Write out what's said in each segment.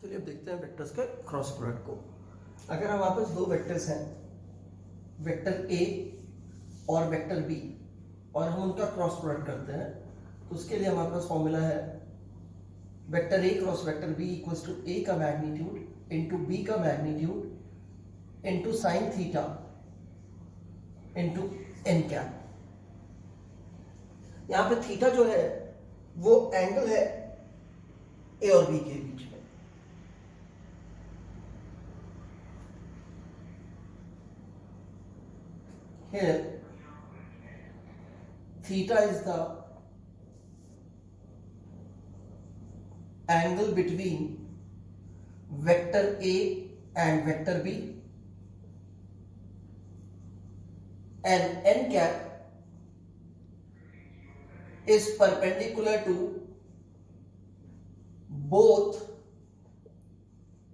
चलिए अब देखते हैं वेक्टर्स के क्रॉस प्रोडक्ट को। अगर हमारे पास दो वेक्टर्स हैं, वेक्टर ए और वेक्टर बी, और हम उनका क्रॉस प्रोडक्ट करते हैं, तो उसके लिए हमारे पास फॉर्मूला है vector A cross vector B equals to A का मैग्नीट्यूड इंटू बी का magnitude into sine theta into N cap. यहां पे थीटा जो है वो एंगल है ए और बी के बीच में। Here theta is the angle between vector A and vector B, and n cap is perpendicular to both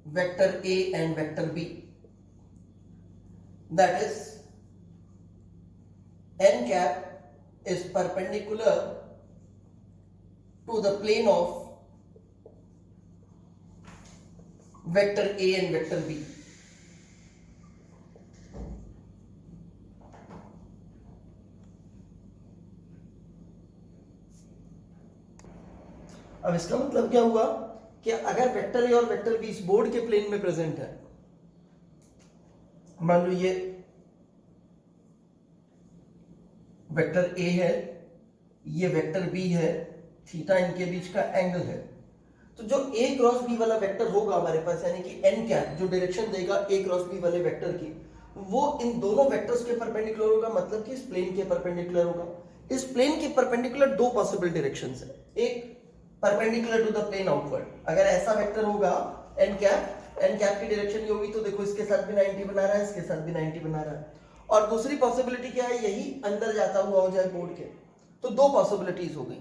vector A and vector B. That is, n cap is perpendicular to the plane of vector A and vector B. अब इसका मतलब क्या हुआ कि अगर vector A और vector B इस board के प्लेन में प्रेजेंट है, मान लो ये वेक्टर ए है, ये वेक्टर बी है, थीटा इनके बीच का एंगल है, तो जो ए क्रॉस बी वाला वेक्टर होगा हमारे पास, यानी कि एन कैप जो डायरेक्शन देगा ए क्रॉस बी वाले वेक्टर की, वो इन दोनों वेक्टर्स के परपेंडिकुलर होगा, मतलब कि इस प्लेन के परपेंडिकुलर होगा। इस प्लेन के परपेंडिकुलर दो पॉसिबल डायरेक्शंस है, एक perpendicular to the plane outward, अगर ऐसा वेक्टर होगा एन कैप की डायरेक्शन ये होगी, तो देखो इसके साथ भी 90 बना रहा है, इसके साथ भी 90 बना रहा है। और दूसरी पॉसिबिलिटी क्या है, यही अंदर जाता हुआ हो जाए बोर्ड के, तो दो पॉसिबिलिटीज हो गई।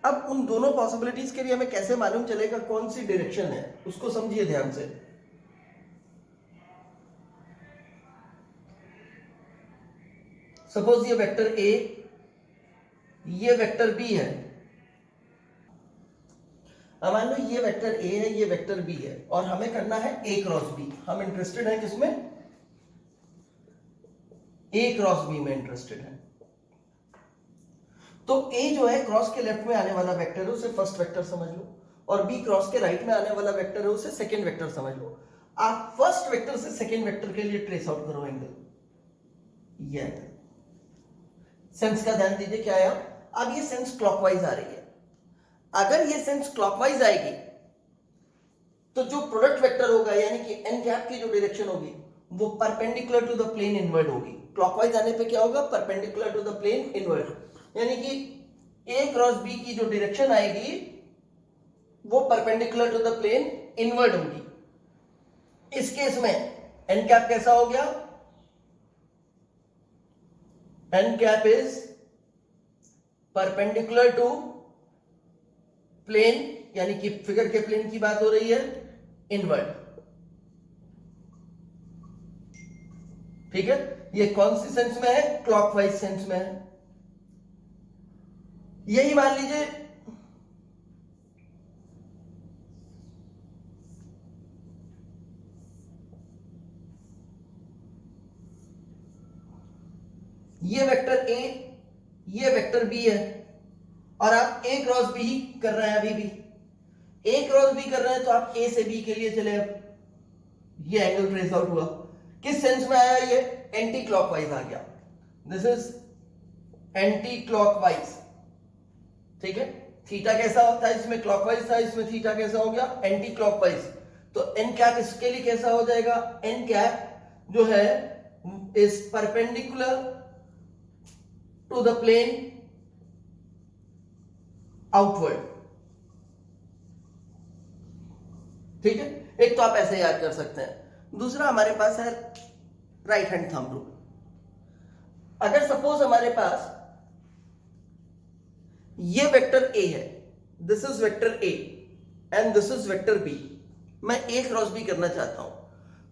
अब उन दोनों पॉसिबिलिटीज के लिए हमें कैसे मालूम चलेगा कौन सी डायरेक्शन है, उसको समझिए ध्यान से। सपोज ये वेक्टर ए, ये वेक्टर बी है। अब मान लो ये वेक्टर ए है, ये वेक्टर बी है, और हमें करना है ए क्रॉस बी। हम इंटरेस्टेड हैं किसमें? ए क्रॉस बी में इंटरेस्टेड है। तो ए जो है क्रॉस के लेफ्ट में आने वाला वेक्टर है, उसे फर्स्ट वेक्टर समझ लो, और बी क्रॉस के राइट में आने वाला वेक्टर है, उसे सेकंड वेक्टर समझ लो। आप फर्स्ट वेक्टर से सेकंड वेक्टर के लिए ट्रेस आउट करो एंगल, ये एंगल। सेंस का ध्यान दीजिए क्या आया। अब ये सेंस क्लॉकवाइज आ रही है। अगर ये सेंस क्लॉकवाइज आएगी तो जो प्रोडक्ट वेक्टर होगा, यानी कि एन कैप की जो डायरेक्शन होगी, वो perpendicular to the plane inward होगी। क्लॉकवाइज आने पे क्या होगा? Perpendicular to the plane inward, यानी कि ए क्रॉस बी की जो डायरेक्शन आएगी वो perpendicular to the plane inward होगी। इस केस में एन कैप कैसा हो गया? N cap is perpendicular to plane, यानी कि फिगर के प्लेन की बात हो रही है, इनवर्ड। ठीक है, ये कौन सी सेंस में है? क्लॉकवाइज सेंस में है। यही मान लीजिए ये वेक्टर ए, ये वेक्टर बी है, और आप ए क्रॉस बी ही कर रहे हैं। अभी भी ए क्रॉस बी कर रहे हैं, तो आप ए से बी के लिए चले। अब ये एंगल ट्रेस आउट हुआ, किस सेंस में आया? ये एंटी क्लॉकवाइज आ गया। This is anti clockwise. ठीक है, थीटा कैसा होता है? इसमें क्लॉकवाइज था, इसमें थीटा कैसा हो गया? Anti clockwise. तो एन कैप इसके लिए कैसा हो जाएगा? एन कैप जो है is perpendicular to the plane outward. ठीक है, एक तो आप ऐसे याद कर सकते हैं। दूसरा हमारे पास है राइट हैंड थंब रूल। अगर सपोज हमारे पास ये वेक्टर ए है, this is vector A and this is vector B, मैं ए क्रॉस बी करना चाहता हूं,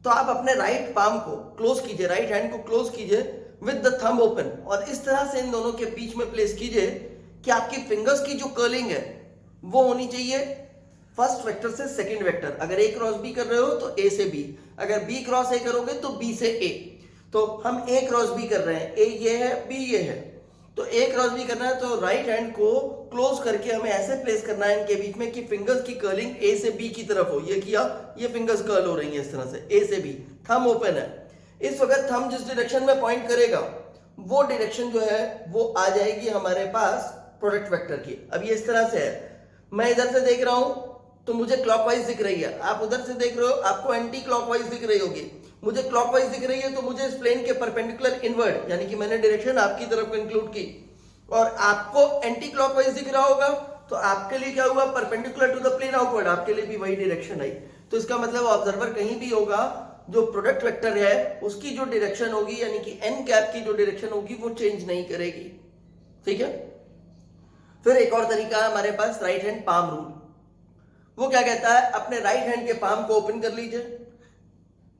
तो आप अपने राइट पाम को क्लोज कीजिए, राइट हैंड को क्लोज कीजिए विद द थंब ओपन, और इस तरह से इन दोनों के बीच में प्लेस कीजिए कि आपकी फिंगर्स की जो कर्लिंग है वो होनी चाहिए फर्स्ट वेक्टर से सेकंड वेक्टर, अगर ए क्रॉस बी कर रहे हो तो ए से बी, अगर बी क्रॉस ए करोगे तो बी से ए। तो हम ए क्रॉस बी कर रहे हैं, ए ये है, बी ये है, तो ए क्रॉस बी करना है तो राइट हैंड को क्लोज करके हमें ऐसे प्लेस करना है इनके बीच में कि फिंगर्स की कर्लिंग ए से बी की तरफ हो। ये किया, ये फिंगर्स कर्ल हो रही है इस तरह से ए से बी, थंब ओपन है। इस वक्त थंब जिस डायरेक्शन में पॉइंट करेगा वो डायरेक्शन जो है वो आ जाएगी हमारे पास प्रोडक्ट वेक्टर की। अब ये इस तरह से है, मैं इधर से देख रहा हूं तो मुझे क्लॉकवाइज दिख रही है, आप उधर से देख रहे हो आपको एंटी क्लॉकवाइज दिख रही होगी। मुझे क्लॉकवाइज दिख रही है तो मुझे इस प्लेन के परपेंडिकुलर इनवर्ड, यानी कि मैंने डायरेक्शन आपकी तरफ इंक्लूड की, और आपको एंटी क्लॉकवाइज दिख रहा होगा तो आपके लिए क्या हुआ, perpendicular to the plane outward, आपके लिए भी वही डायरेक्शन आई। तो इसका मतलब ऑब्जर्वर कहीं भी होगा, जो प्रोडक्ट वेक्टर है उसकी जो डायरेक्शन होगी यानी कि एन कैप की जो डायरेक्शन होगी वो चेंज नहीं करेगी। ठीक है। फिर एक और तरीका है हमारे पास राइट हैंड पाम रूल। वो क्या कहता है, अपने राइट हैंड के पाम को ओपन कर लीजिए।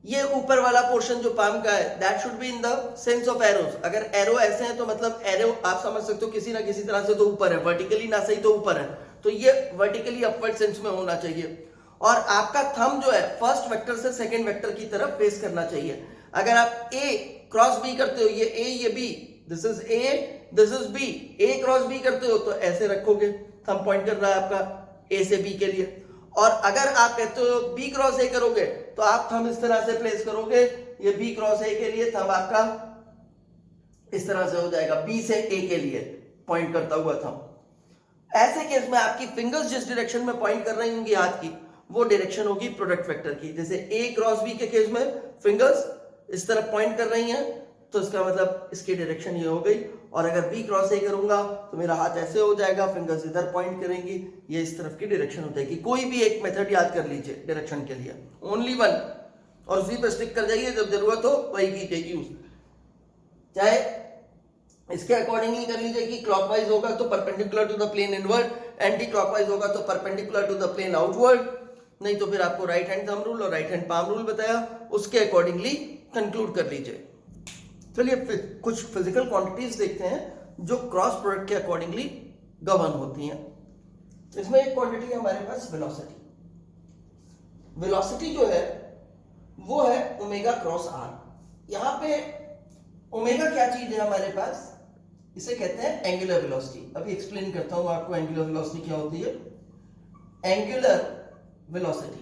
ये ऊपर वाला पोर्शन जो पाम का है that should be in the sense of arrows. अगर एरो ऐसे हैं तो मतलब एरो आप समझ सकते हो किसी ना किसी तरह से तो ऊपर है, वर्टिकली ना सही तो ऊपर है, तो ये वर्टिकली अपवर्ड सेंस में होना चाहिए। और आपका थंब जो है फर्स्ट वेक्टर से सेकंड वेक्टर की तरफ फेस करना चाहिए। अगर आप ए क्रॉस बी करते हो, ये ए ये B, this is A this is B, A cross B करते हो तो ऐसे रखोगे, थंब पॉइंट कर रहा है आपका ए से बी के लिए। और अगर आप कहते हो बी क्रॉस ए करोगे तो आप थंब इस तरह से प्लेस करोगे, ये बी क्रॉस ए के लिए थंब आपका इस तरह से हो जाएगा, बी से ए के लिए पॉइंट करता हुआ थंब। ऐसे केस में आपकी फिंगर्स जिस डायरेक्शन में पॉइंट कर रही होंगी हाथ की, वो डायरेक्शन होगी प्रोडक्ट वेक्टर की। जैसे ए क्रॉस बी के केस में फिंगर्स इस तरफ पॉइंट कर रही हैं तो इसका मतलब इसकी डायरेक्शन ये हो गई। और अगर बी क्रॉस ए करूंगा तो मेरा हाथ ऐसे हो जाएगा, फिंगर्स इधर पॉइंट करेंगी, ये इस तरफ की डायरेक्शन हो जाएगी। कोई भी एक मेथड याद कर लीजिए डायरेक्शन के लिए, ओनली वन, और उसी पर स्टिक कर जाइए, जब जरूरत हो वही कीजिए यूज। चाहे इसके अकॉर्डिंगली कर लीजिए कि क्लॉकवाइज होगा तो perpendicular to the plane inward, anti clockwise होगा तो perpendicular to the plane outward, नहीं तो फिर आपको राइट हैंड थंब रूल और राइट हैंड पाम रूल बताया, उसके अकॉर्डिंगली कंक्लूड कर लीजिए। चलिए कुछ फिजिकल क्वांटिटीज देखते हैं जो क्रॉस प्रोडक्ट के अकॉर्डिंगली गवर्न होती हैं। इसमें एक क्वांटिटी है हमारे पास वेलोसिटी। वेलोसिटी जो है वो है ओमेगा क्रॉस आर। यहां पे ओमेगा क्या चीज है हमारे पास, इसे कहते हैं एंगुलर वेलोसिटी। अभी एक्सप्लेन करता हूं आपको एंगुलर वेलोसिटी क्या होती है। एंगुलर वेलोसिटी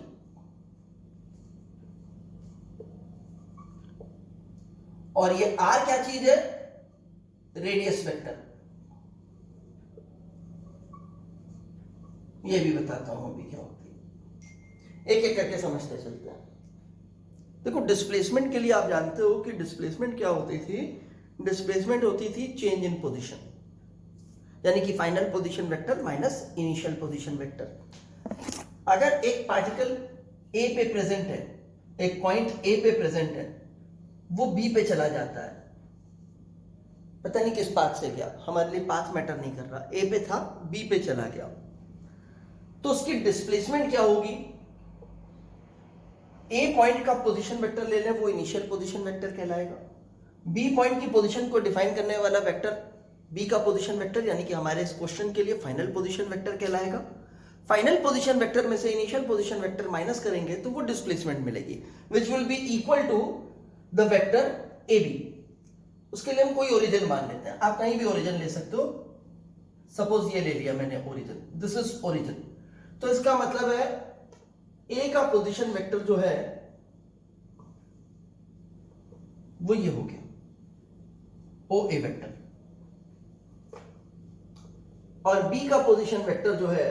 और ये आर क्या चीज है, रेडियस वेक्टर। ये भी बताता हूं अभी क्या होती है, एक एक करके समझते चलते हैं। देखो डिस्प्लेसमेंट के लिए आप जानते हो कि डिस्प्लेसमेंट क्या होती थी, डिस्प्लेसमेंट होती थी चेंज इन पोजीशन, यानी कि final position vector minus initial position vector. अगर एक पार्टिकल ए पे प्रेजेंट है, एक पॉइंट ए पे प्रेजेंट है, वो बी पे चला जाता है, पता नहीं किस पाथ से गया, हमारे लिए पाथ मैटर नहीं कर रहा, ए पे था बी पे चला गया, तो उसकी डिस्प्लेसमेंट क्या होगी, ए पॉइंट का पोजीशन वेक्टर ले लें, वो इनिशियल पोजीशन वेक्टर कहलाएगा। बी पॉइंट की पोजीशन को डिफाइन करने वाला वेक्टर बी का पोजीशन वेक्टर, यानी कि हमारे इस क्वेश्चन के लिए फाइनल पोजीशन वेक्टर कहलाएगा। फाइनल पोजीशन वेक्टर में से इनिशियल पोजीशन वेक्टर माइनस करेंगे तो वो डिस्प्लेसमेंट मिलेगी, which will be equal to the vector A B. उसके लिए हम कोई ओरिजिन मान लेते हैं, आप कहीं भी ओरिजिन ले सकते हो। सपोज ये ले लिया मैंने ओरिजिन, दिस इज ओरिजिन, तो इसका मतलब है ए का पोजीशन वेक्टर जो है वो ये हो गया ओ ए वेक्टर, और बी का पोजीशन वेक्टर जो है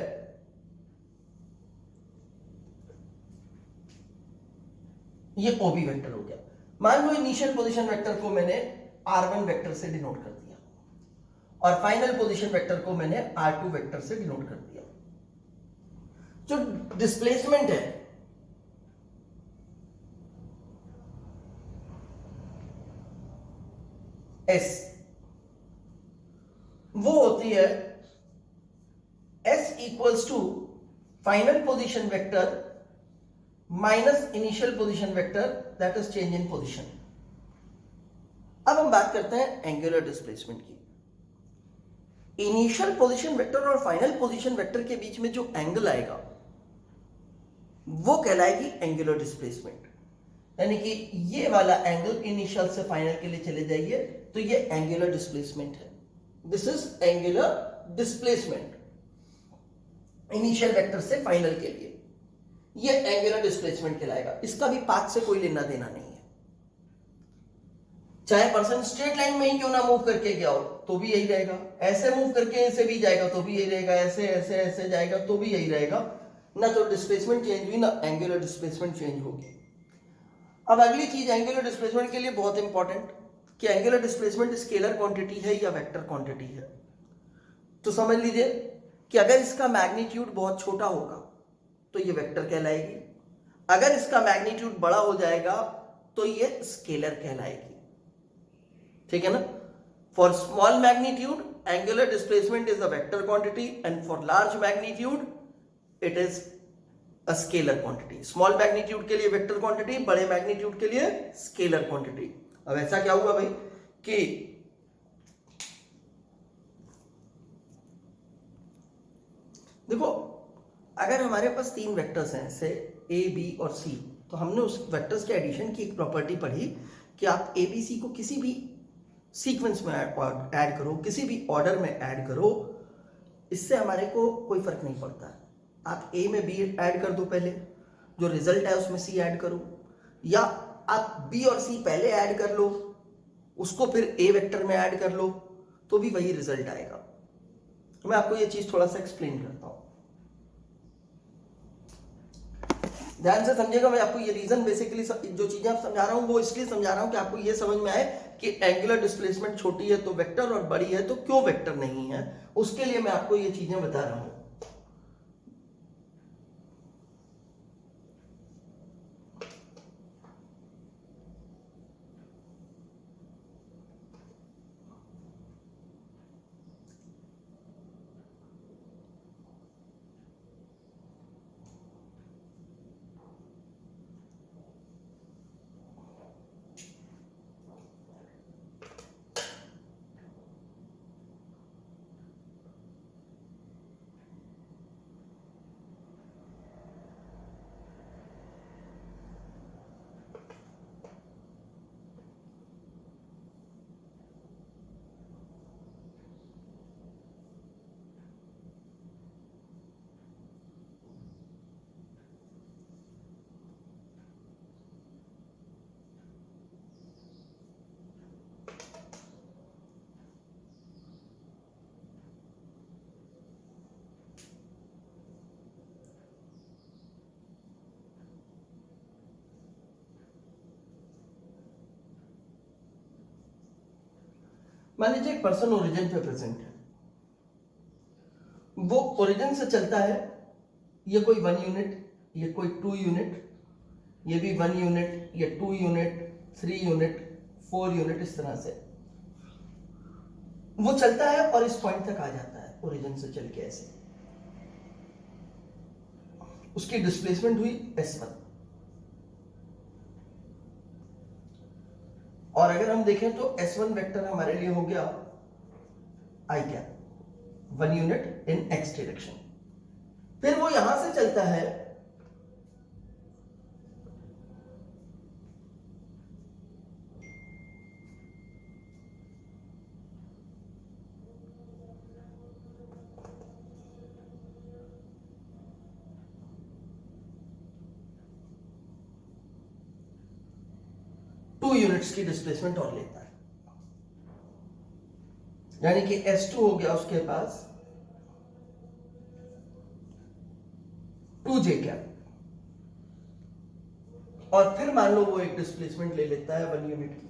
ये ओ बी वेक्टर हो गया। मान लो इनिशियल पोजीशन वेक्टर को मैंने r1 वेक्टर से डिनोट कर दिया और फाइनल पोजीशन वेक्टर को मैंने r2 वेक्टर से डिनोट कर दिया। जो डिस्प्लेसमेंट है s, वो होती है s equals to final position vector minus initial position vector, that is change in position. अब हम बात करते हैं एंगुलर डिस्प्लेसमेंट की। इनिशियल पोजीशन वेक्टर और फाइनल पोजीशन वेक्टर के बीच में जो एंगल आएगा वो कहलाएगी एंगुलर डिस्प्लेसमेंट। यानी कि ये वाला एंगल इनिशियल से फाइनल के लिए चले जाइए तो ये एंगुलर डिस्प्लेसमेंट है। This is angular displacement initial vector से फाइनल के लिए, ये एंगुलर डिस्प्लेसमेंट कहलाएगा। इसका भी पाथ से कोई लेना देना नहीं है, चाहे पर्सन स्ट्रेट लाइन में ही क्यों ना मूव करके गया हो तो भी यही रहेगा, ऐसे मूव करके ऐसे भी जाएगा तो भी यही रहेगा, ऐसे ऐसे ऐसे जाएगा तो भी यही रहेगा। ना तो डिस्प्लेसमेंट चेंज हुई ना एंगुलर डिस्प्लेसमेंट चेंज होगी। अब अगली चीज एंगुलर डिस्प्लेसमेंट के लिए बहुत इंपॉर्टेंट कि एंगुलर डिस्प्लेसमेंट स्केलर क्वांटिटी है या वेक्टर क्वांटिटी है। तो समझ लीजिए कि अगर इसका मैग्नीट्यूड बहुत छोटा होगा तो ये वेक्टर कहलाएगी, अगर इसका मैग्नीट्यूड बड़ा हो जाएगा तो ये स्केलर कहलाएगी। ठीक है ना? For small magnitude angular displacement is a vector quantity and for large magnitude it is a scalar quantity. Small magnitude के लिए वेक्टर क्वांटिटी, बड़े मैग्नीट्यूड के लिए स्केलर क्वांटिटी। अब ऐसा क्या हुआ भाई कि देखो, अगर हमारे पास तीन वेक्टर्स हैं से ए बी और सी, तो हमने उस वेक्टर्स के एडिशन की एक प्रॉपर्टी पढ़ी कि आप ए बी सी को किसी भी सीक्वेंस में ऐड करो, किसी भी ऑर्डर में ऐड करो, इससे हमारे को कोई फर्क नहीं पड़ता। आप ए में बी ऐड कर दो, पहले जो रिजल्ट है उसमें सी ऐड करो, या आप बी और सी पहले ऐड कर लो, उसको फिर ए वेक्टर में ऐड कर लो, तो भी वही रिजल्ट आएगा। तो मैं आपको ये चीज थोड़ा सा एक्सप्लेन करता हूं, ध्यान से समझिएगा। मैं आपको ये रीजन बेसिकली जो चीजें आप समझा रहा हूं वो इसलिए समझा रहा हूं कि आपको ये समझ में आए कि एंगुलर डिस्प्लेसमेंट छोटी है तो वेक्टर और बड़ी है तो क्यों वेक्टर नहीं है, उसके लिए मैं आपको ये चीजें बता रहा हूं। मान लीजिए एक पर्सन ओरिजिन पे प्रेजेंट है, वो ओरिजिन से चलता है, ये कोई 1 यूनिट, ये कोई 2 यूनिट, ये भी 1 यूनिट, ये 2 यूनिट, 3 यूनिट, 4 यूनिट, इस तरह से वो चलता है और इस पॉइंट तक आ जाता है ओरिजिन से चल के। ऐसे उसकी डिस्प्लेसमेंट हुई S1। और अगर हम देखें तो S1 वेक्टर हमारे लिए हो गया I cap, 1 unit in x direction. फिर वो यहां से चलता है यूनिट्स की डिस्प्लेसमेंट और लेता है, यानी कि S2 हो गया उसके पास 2j कैप, और फिर मान लो वो एक डिस्प्लेसमेंट ले लेता है 1 यूनिट की।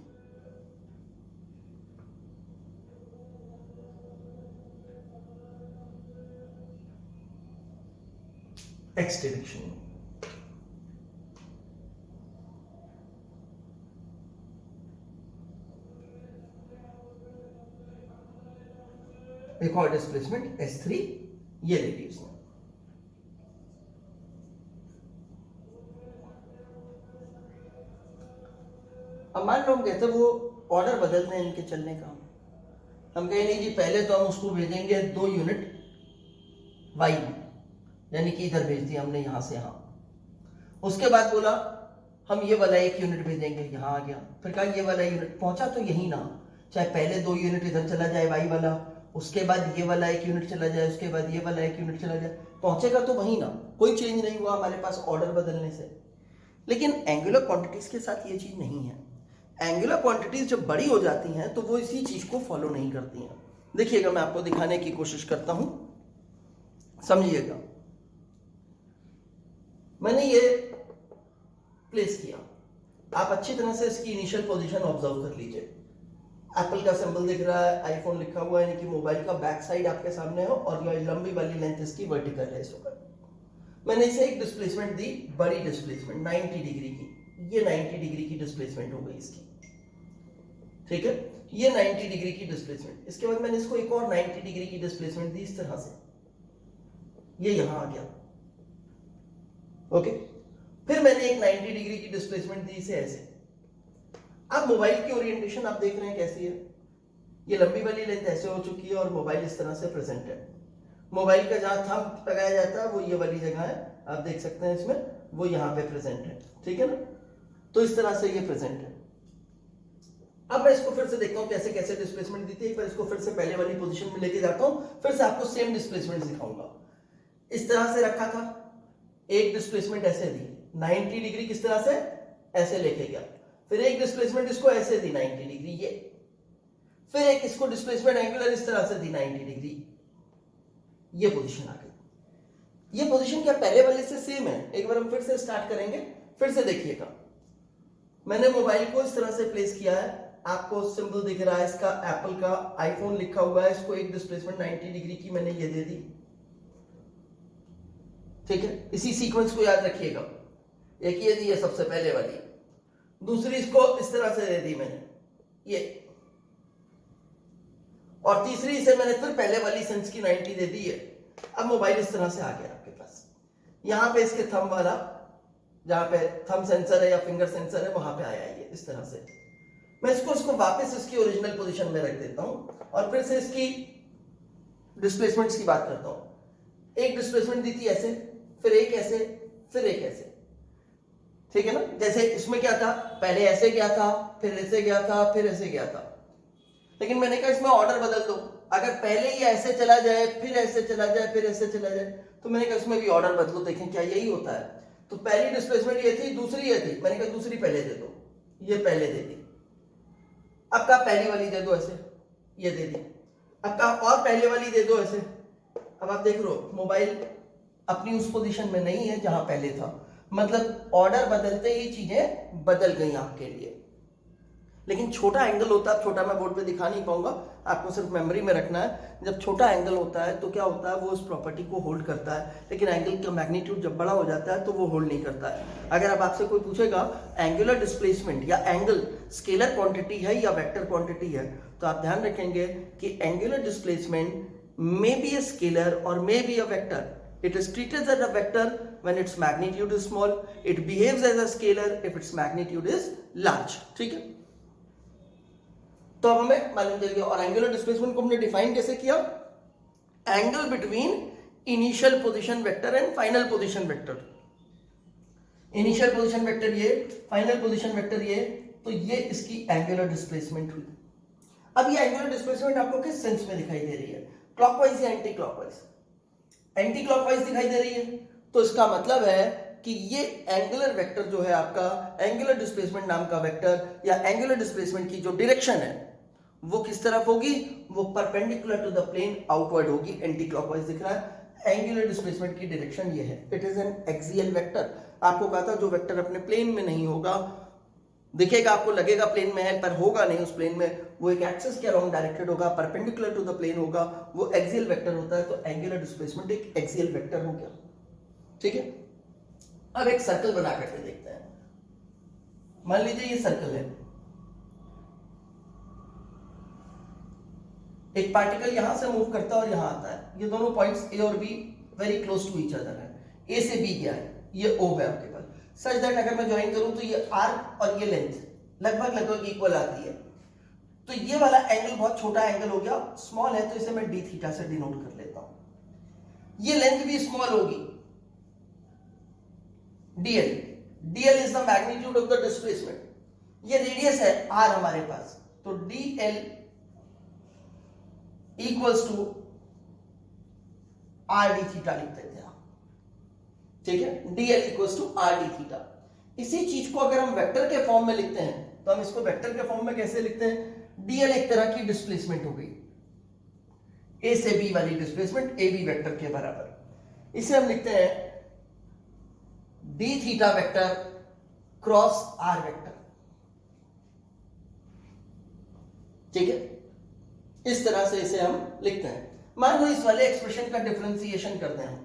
x डायरेक्शन में। एक और डिस्प्लेसमेंट S3 ये ले ली उसने। अब मान लो हम कहते हैं वो ऑर्डर बदलते हैं इनके चलने का, हम कहें नहीं जी पहले तो हम उसको भेजेंगे 2 यूनिट y में, यानी कि इधर भेज दिया हमने यहां से यहां, उसके बाद बोला हम ये वाला 1 यूनिट भेजेंगे, यहाँ आ गया। फिर कहा ये वाला यूनिट पहुंचा तो यही ना, चाहे पहले 2 यूनिट इधर चला जाए वाई वाला, उसके बाद ये वाला 1 यूनिट चला जाए, उसके बाद ये वाला 1 यूनिट चला जाए, पहुंचेगा तो वही ना, कोई चेंज नहीं हुआ हमारे पास ऑर्डर बदलने से। लेकिन एंगुलर क्वांटिटीज के साथ ये चीज नहीं है। एंगुलर क्वांटिटीज जब बड़ी हो जाती हैं तो वो इसी चीज को फॉलो नहीं करती हैं। देखिएगा, मैं आपको दिखाने की कोशिश करता हूं, समझिएगा। मैंने ये प्लेस किया, आप अच्छी तरह से इसकी इनिशियल पोजीशन ऑब्जर्व कर लीजिए। एप्पल का सिंबल दिख रहा है, आईफोन लिखा हुआ है, यानी कि मोबाइल का बैक साइड आपके सामने हो और ये लंबी वाली लेंथ इसकी वर्टिकल है इस वक्त। मैंने इसे एक डिस्प्लेसमेंट दी, बड़ी डिस्प्लेसमेंट 90 डिग्री की, ये 90 डिग्री की डिस्प्लेसमेंट हो गई इसकी, ठीक है, ये 90 डिग्री की डिस्प्लेसमेंट। इसके बाद मैंने इसको एक और 90 डिग्री की डिस्प्लेसमेंट दी इस तरह से, ये यहां आ गया, ओके। फिर मैंने एक 90 डिग्री की डिस्प्लेसमेंट दी इसे ऐसे। अब मोबाइल की ओरिएंटेशन आप देख रहे हैं कैसी है, ये लंबी वाली लेंथ ऐसे हो चुकी है और मोबाइल इस तरह से प्रेजेंट है। मोबाइल का जहां थंब लगाया जाता है वो ये वाली जगह है, आप देख सकते हैं इसमें, वो यहां पे प्रेजेंट है, ठीक है ना। तो इस तरह से ये प्रेजेंट है। अब मैं इसको फिर से देखता हूं कैसे कैसे डिस्प्लेसमेंट दी थी। एक बार इसको फिर से पहले वाली पोजीशन में लेके जाता हूं, फिर से आपको सेम डिस्प्लेसमेंट दिखाऊंगा। इस तरह से रखा था, एक डिस्प्लेसमेंट ऐसे दी 90 डिग्री, किस तरह से, ऐसे लेके गया। फिर एक डिस्प्लेसमेंट इसको ऐसे दी 90 डिग्री, ये। फिर एक इसको डिस्प्लेसमेंट एंगुलर इस तरह से दी 90 डिग्री, ये पोजीशन आ गई। ये पोजीशन क्या पहले वाले से सेम है? एक बार हम फिर से स्टार्ट करेंगे, फिर से देखिएगा। मैंने मोबाइल को इस तरह से प्लेस किया है, आपको सिंबल दिख रहा है इसका, एप्पल का, आईफोन लिखा हुआ है, इसको एक डिस्प्लेसमेंट 90 डिग्री की मैंने ये दे दी, ठीक है। इसी सीक्वेंस को याद रखिएगा। एक ये दी है सबसे पहले वाली, दूसरी इसको इस तरह से दे दी मैंने ये, और तीसरी इसे मैंने फिर पहले वाली सेंस की 90 दे दी है। अब मोबाइल इस तरह से आ गया आपके पास, यहां पे इसके थंब वाला, जहां पे थंब सेंसर है या फिंगर सेंसर है, वहां पे आया ये इस तरह से। मैं इसको वापस इसकी ओरिजिनल पोजीशन में रख देता हूं और फिर से इसकी डिस्प्लेसमेंट्स की बात करता हूं। एक डिस्प्लेसमेंट दी थी ऐसे, फिर एक ऐसे, फिर एक ऐसे, ठीक है ना। जैसे इसमें क्या था, पहले ऐसे गया था, फिर ऐसे गया था, फिर ऐसे गया था। लेकिन मैंने कहा इसमें ऑर्डर बदल दो, अगर पहले ही ऐसे चला जाए, फिर ऐसे चला जाए, फिर ऐसे चला जाए, तो मैंने कहा इसमें भी ऑर्डर बदलो, देखें क्या यही होता है। तो पहली डिस्प्लेसमेंट ये थी, दूसरी ये थी, मैंने कहा दूसरी पहले दे दो, ये पहले दे दी। अब कहा पहली वाली दे दो ऐसे, ये दे दी। अब कहा और पहले वाली दे दो ऐसे। अब आप देख रहे हो मोबाइल अपनी उस पोजीशन में नहीं है जहां पहले था, मतलब ऑर्डर बदलते ही चीजें बदल गई आपके लिए। लेकिन छोटा एंगल होता है, छोटा मैं बोर्ड पे दिखा नहीं पाऊंगा, आपको सिर्फ मेमोरी में रखना है। जब छोटा एंगल होता है तो क्या होता है, वो उस प्रॉपर्टी को होल्ड करता है, लेकिन एंगल का मैग्नीट्यूड जब बड़ा हो जाता है तो वो होल्ड नहीं करता है। अगर अब आपसे कोई पूछेगा एंगुलर डिस्प्लेसमेंट या एंगल स्केलर क्वांटिटी है या वेक्टर क्वांटिटी है, तो आप ध्यान रखेंगे कि angular displacement may be a scalar और may be a vector. It is treated as a vector when its magnitude is small. It behaves as a scalar if its magnitude is large. ठीक है, तो अब हमें मालूम चल गया। और एंगुलर डिस्प्लेसमेंट को हमने डिफाइन कैसे किया, angle between initial position vector and final position vector. Initial position vector ये, फाइनल पोजीशन वेक्टर ये, तो ये इसकी एंगुलर डिस्प्लेसमेंट हुई। अब ये एंगुलर डिस्प्लेसमेंट आपको किस सेंस में दिखाई दे रही है, क्लॉकवाइज या एंटी क्लॉकवाइज? एंटी क्लॉकवाइज दिखाई दे रही है, तो इसका मतलब है कि ये एंगुलर वेक्टर जो है आपका, एंगुलर डिस्प्लेसमेंट नाम का वेक्टर या एंगुलर डिस्प्लेसमेंट की जो डायरेक्शन है वो किस तरफ होगी, वो perpendicular to the plane outward होगी। एंटी क्लॉकवाइज दिख रहा है, एंगुलर डिस्प्लेसमेंट की डायरेक्शन ये है, it is an axial vector. आपको कहा था जो वेक्टर अपने प्लेन में नहीं होगा, दिखेगा आपको लगेगा प्लेन में है पर होगा नहीं उस प्लेन में, वो एक एक्सिस के अराउंड डायरेक्टेड होगा, परपेंडिकुलर टू द प्लेन होगा, वो एक्सियल वेक्टर होता है। तो एंगुलर डिस्प्लेसमेंट एक एक्सियल वेक्टर हो गया, ठीक है। अब एक सर्कल बना करके देखते हैं। मान लीजिए ये सर्कल है, एक पार्टिकल यहां से मूव करता है और यहां आता है, ये दोनों पॉइंट्स ए और B very close to each other है, ए से बी गया है, ये ओ है आपके पास, सच दैट अगर मैं ज्वाइन करूं तो ये आर्क और ये लेंथ लगभग इक्वल आती है। तो ये वाला एंगल बहुत छोटा एंगल हो गया, स्मॉल है, तो इसे मैं डी थीटा से डिनोट कर लेता हूं। ये लेंथ भी स्मॉल होगी, DL, dl is the magnitude of the displacement, ये रेडियस है r हमारे पास, तो dl equals to r d theta लिख देते हैं, ठीक है, dl equals to r d theta. इसी चीज को अगर हम वेक्टर के फॉर्म में लिखते हैं तो हम इसको वेक्टर के फॉर्म में कैसे लिखते हैं, dl एक तरह की डिस्प्लेसमेंट हो गई, a से b वाली डिस्प्लेसमेंट a b वेक्टर के बराबर, इसे हम लिखते हैं d theta vector cross r vector, ठीक है, इस तरह से इसे हम लिखते हैं। मान लो इस वाले एक्सप्रेशन का डिफरेंशिएशन करते हैं,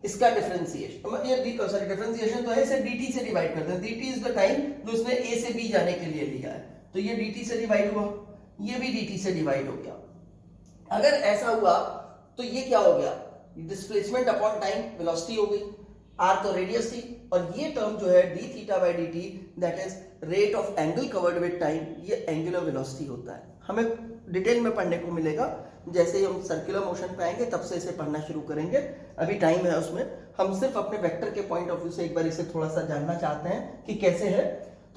इसका डिफरेंशिएशन, ये डिफरेंशिएशन तो है, इसे dt से डिवाइड करते हैं, dt इज द टाइम जो इसने a से b जाने के लिए लिया है, तो ये dt से डिवाइड हुआ, ये भी dt से डिवाइड हो गया। अगर ऐसा हुआ तो ये क्या हो गया, डिस्प्लेसमेंट अपॉन टाइम वेलोसिटी हो गई, r तो रेडियस थी, और ये टर्म जो है d theta by dt that is rate of angle covered with time, ये एंगुलर वेलोसिटी होता है। हमें डिटेल में पढ़ने को मिलेगा, जैसे ही हम सर्कुलर मोशन पे आएंगे तब से इसे पढ़ना शुरू करेंगे, अभी टाइम है उसमें, हम सिर्फ अपने वेक्टर के पॉइंट ऑफ व्यू से एक बार इसे थोड़ा सा जानना चाहते हैं कि कैसे है।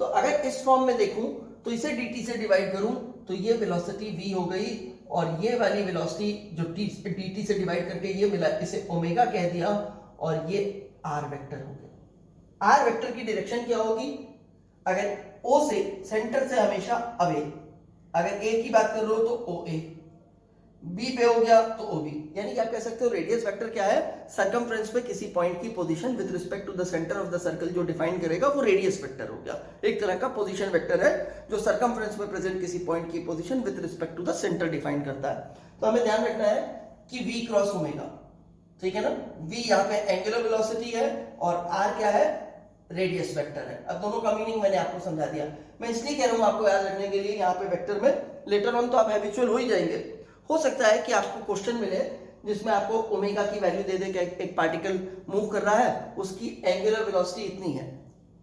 तो अगर इस फॉर्म में देखूं तो इसे dt से डिवाइड करूं तो ये वेलोसिटी v हो गई, और ये वाली वेलोसिटी जो dt से डिवाइड करके ये मिला, इसे ओमेगा कह दिया, और ये r वेक्टर हो गया। r वेक्टर की डायरेक्शन क्या होगी, अगर o से सेंटर से हमेशा अवे, अगर a की बात कर रहे हो तो OA, B पे हो गया तो OB, यानी कि आप कह सकते हो रेडियस वेक्टर क्या है, सरकमफ्रेंस पे किसी पॉइंट की position with respect to the centre of the circle जो डिफाइन करेगा वो रेडियस वेक्टर हो गया। एक तरह का पोजीशन वेक्टर है जो सरकमफ्रेंस में प्रेजेंट किसी पॉइंट की position with respect to the centre define करता है। तो हमें ध्यान रखना है कि V क्रॉस ओमेगा, ठीक है ना, V यहाँ पे एंगुलर वेलोसिटी है और R क्या है, रेडियस वेक्टर है। अब दोनों का मीनिंग मैंने आपको समझा दिया, मैं इसलिए कह रहा हूं आपको याद रखने के लिए, यहाँ पे वेक्टर में लेटर ऑन तो आप हैबिचुअल हो ही जाएंगे। हो सकता है कि आपको क्वेश्चन मिले जिसमें आपको ओमेगा की वैल्यू दे दे कि एक पार्टिकल मूव कर रहा है, उसकी एंगुलर वेलोसिटी इतनी है,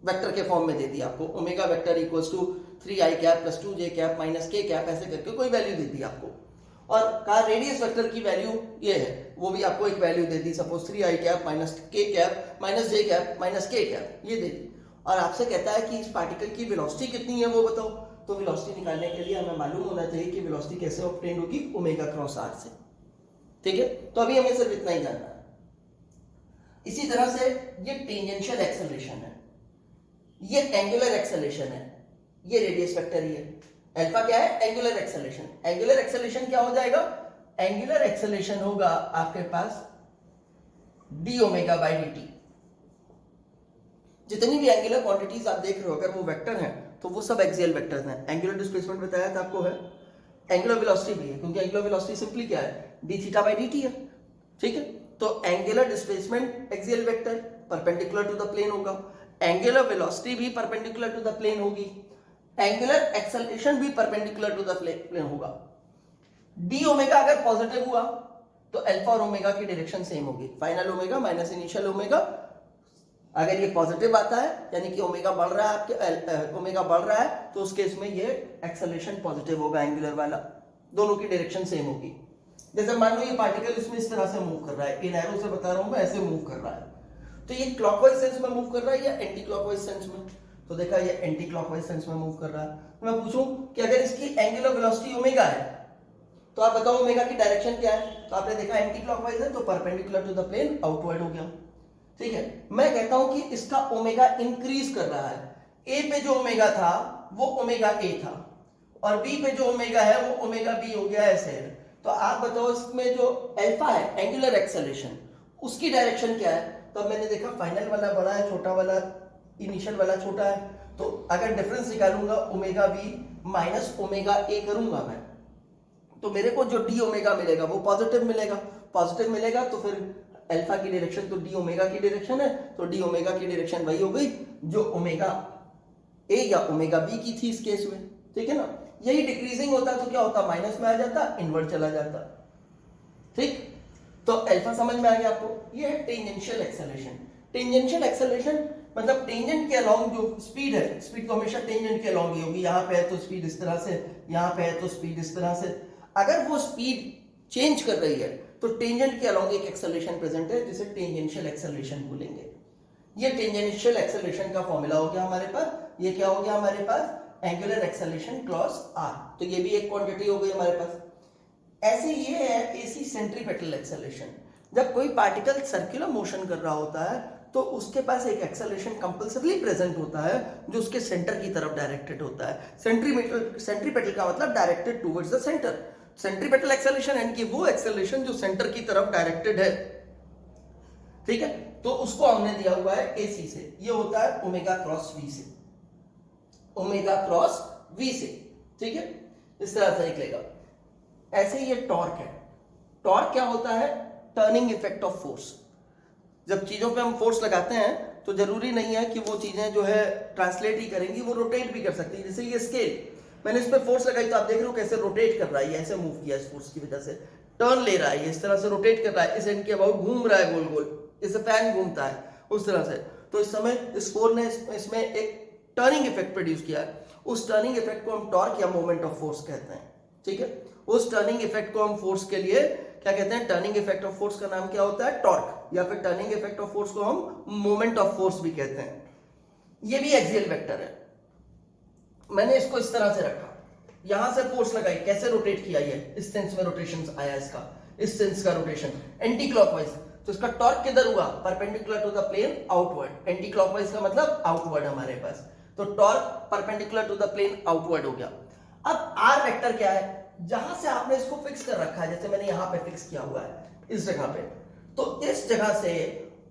वेक्टर के फॉर्म में दे दी आपको, omega vector equals to 3i cap plus 2j cap minus k cap, ऐसे करके कोई वैल्यू दे दी आपको, और कहा रेडियस वेक्टर की वैल्यू ये है, वो भी आपको एक वैल्यू दे दी, suppose 3i cap minus k cap minus j cap minus k cap, ये दे दी, और आपसे कहता है कि इस पार्टिकल की वेलोसिटी कितनी है वो बताओ। तो वेलोसिटी निकालने के लिए हमें मालूम होना चाहिए कि वेलोसिटी कैसे ऑब्टेन होगी, ओमेगा क्रॉस r से, ठीक है। तो अभी हमें सिर्फ इतना ही जानना है। इसी तरह से ये टेंजेंशियल एक्सेलरेशन है, ये एंगुलर एक्सेलरेशन है, ये रेडियस वेक्टर ही है, अल्फा क्या है, एंगुलर एक्सेलरेशन। एंगुलर एक्सेलरेशन क्या हो जाएगा, एंगुलर एक्सेलरेशन होगा आपके पास d ओमेगा बाय dt। जितनी भी एंगुलर क्वांटिटीज आप देख रहे हो, अगर वो वेक्टर हैं तो वो सब एक्सियल वेक्टर्स हैं। एंगुलर डिस्प्लेसमेंट बताया था आपको है, एंगुलर वेलोसिटी भी है, क्योंकि एंगुलर वेलोसिटी सिंपली क्या है, d थीटा बाय dt है, ठीक है। तो angular displacement axial vector perpendicular to the plane होगा, एंगुलर वेलोसिटी भी परपेंडिकुलर टू द प्लेन होगी, एंगुलर एक्सेलरेशन भी परपेंडिकुलर टू द प्लेन होगा। d ओमेगा अगर पॉजिटिव हुआ तो अल्फा और ओमेगा की डायरेक्शन सेम होगी, final omega minus initial omega. अगर ये पॉजिटिव आता है यानी कि ओमेगा बढ़ रहा है, आपके ओमेगा बढ़ रहा है, तो उस केस में ये एक्सेलरेशन पॉजिटिव होगा, एंगुलर वाला, दोनों की डायरेक्शन सेम होगी। जैसे मान लो ये पार्टिकल इसमें इस तरह से मूव कर रहा है, इन एरो से बता रहा हूं मैं, ऐसे मूव कर रहा है, तो ये क्लॉकवाइज सेंस में मूव कर रहा है या एंटी क्लॉकवाइज सेंस में, तो देखा ये एंटी क्लॉकवाइज सेंस में मूव कर रहा है। तो मैं पूछूं कि अगर इसकी एंगुलर वेलोसिटी ओमेगा है तो आप बताओ ओमेगा की डायरेक्शन क्या है, तो आपने देखा एंटी क्लॉकवाइज है तो perpendicular to the plane outward हो गया, ठीक है। मैं कहता हूं कि इसका ओमेगा इंक्रीज कर रहा है, ए पे जो ओमेगा था वो ओमेगा ए था, और बी पे जो ओमेगा है वो ओमेगा बी हो गया, ऐसे है। तो आप बताओ इसमें जो अल्फा है एंगुलर एक्सेलरेशन, उसकी डायरेक्शन क्या है। तो मैंने देखा फाइनल वाला बड़ा है, छोटा वाला इनिशियल वाला छोटा है, तो अगर डिफरेंस निकालूंगा omega B minus omega A करूंगा मैं, तो मेरे को जो डी ओमेगा मिलेगा वो पॉजिटिव मिलेगा, पॉजिटिव मिलेगा तो फिर अल्फा की डायरेक्शन तो डी ओमेगा की डायरेक्शन है, तो डी ओमेगा की डायरेक्शन वही हो गई जो ओमेगा ए या ओमेगा बी की थी इस केस में, ठीक है ना। यही डिक्रीजिंग होता तो क्या होता, माइनस में आ जाता, इनवर्ट चला जाता, ठीक। तो अल्फा समझ में आ गया आपको, ये है टेंजेंशियल एक्सेलरेशन। टेंजेंशियल एक्सेलरेशन मतलब टेंजेंट के अलोंग जो स्पीड है, स्पीड तो हमेशा टेंजेंट के अलोंग ही होगी, यहाँ पे है तो स्पीड इस तरह से, यहाँ पे है तो स्पीड इस तरह से। अगर वो स्पीड चेंज कर रही है तो टेंजेंट के अलोंग एक एक्सेलरेशन प्रेजेंट है जिसे टेंजेंशियल एक्सेलरेशन बोलेंगे, ये टेंजेंशियल एक्सेलरेशन का फॉर्मूला हो गया हमारे पास। ये क्या हो गया हमारे पास, एंगुलर एक्सेलरेशन क्रॉस आर, तो ये भी एक क्वांटिटी हो गई हमारे पास। ऐसे ये है एसी सेंट्रीपेटल एक्सेलरेशन। जब कोई पार्टिकल सर्कुलर मोशन कर रहा होता है तो उसके पास एक एक्सेलरेशन कंपल्सरली प्रेजेंट होता है जो उसके सेंटर की तरफ डायरेक्टेड होता है। सेंट्रीपेटल का मतलब directed towards the centre. Centripetal acceleration यानी कि वो एक्सेलरेशन जो सेंटर की तरफ डायरेक्टेड है, ठीक है। तो उसको हमने दिया हुआ है एसी से, ये होता है ओमेगा क्रॉस वी से, ओमेगा क्रॉस वी से, ठीक है, इस तरह से निकलेगा। ऐसे ये टॉर्क है। टॉर्क क्या होता है, टर्निंग इफेक्ट ऑफ फोर्स। जब चीजों पे हम फोर्स लगाते हैं तो जरूरी नहीं है कि वो चीजें जो है ट्रांसलेट ही करेंगी, वो रोटेट भी कर सकती है। जैसे ये स्केल, मैंने इस पर फोर्स लगाई तो आप देख रहे हो कैसे रोटेट कर रहा है, ऐसे मूव किया इस फोर्स की वजह से, टर्न ले रहा है, इस तरह से रोटेट कर रहा है, इस एंड के अबाउट घूम रहा है गोल गोल, जैसे फैन घूमता है उस तरह से। तो इस समय इस फोर्स ने इसमें एक टर्निंग इफेक्ट प्रोड्यूस किया है। उस टर्निंग इफेक्ट को हम टॉर्क या मोमेंट ऑफ फोर्स कहते हैं, ठीक है। उस टर्निंग इफेक्ट को हम फोर्स के लिए क्या कहते हैं, टर्निंग इफेक्ट ऑफ फोर्स का नाम क्या होता है, टॉर्क, या फिर टर्निंग इफेक्ट ऑफ फोर्स को हम मोमेंट ऑफ फोर्स भी कहते हैं। ये भी एक्सियल वेक्टर है। मैंने इसको इस तरह से रखा, यहां से फोर्स लगाई, कैसे रोटेट किया, ये इस सेंस में रोटेशन आया इसका, इस सेंस का रोटेशन एंटी क्लॉकवाइज, तो इसका टॉर्क किधर हुआ, perpendicular to the plane outward. Anti clockwise का मतलब आउटवर्ड हमारे पास, तो torque perpendicular to the plane outward हो गया। अब आर वेक्टर क्या है, जहां से आपने इसको फिक्स कर रखा है, जैसे मैंने यहां पे फिक्स किया हुआ है इस जगह पे, तो इस जगह से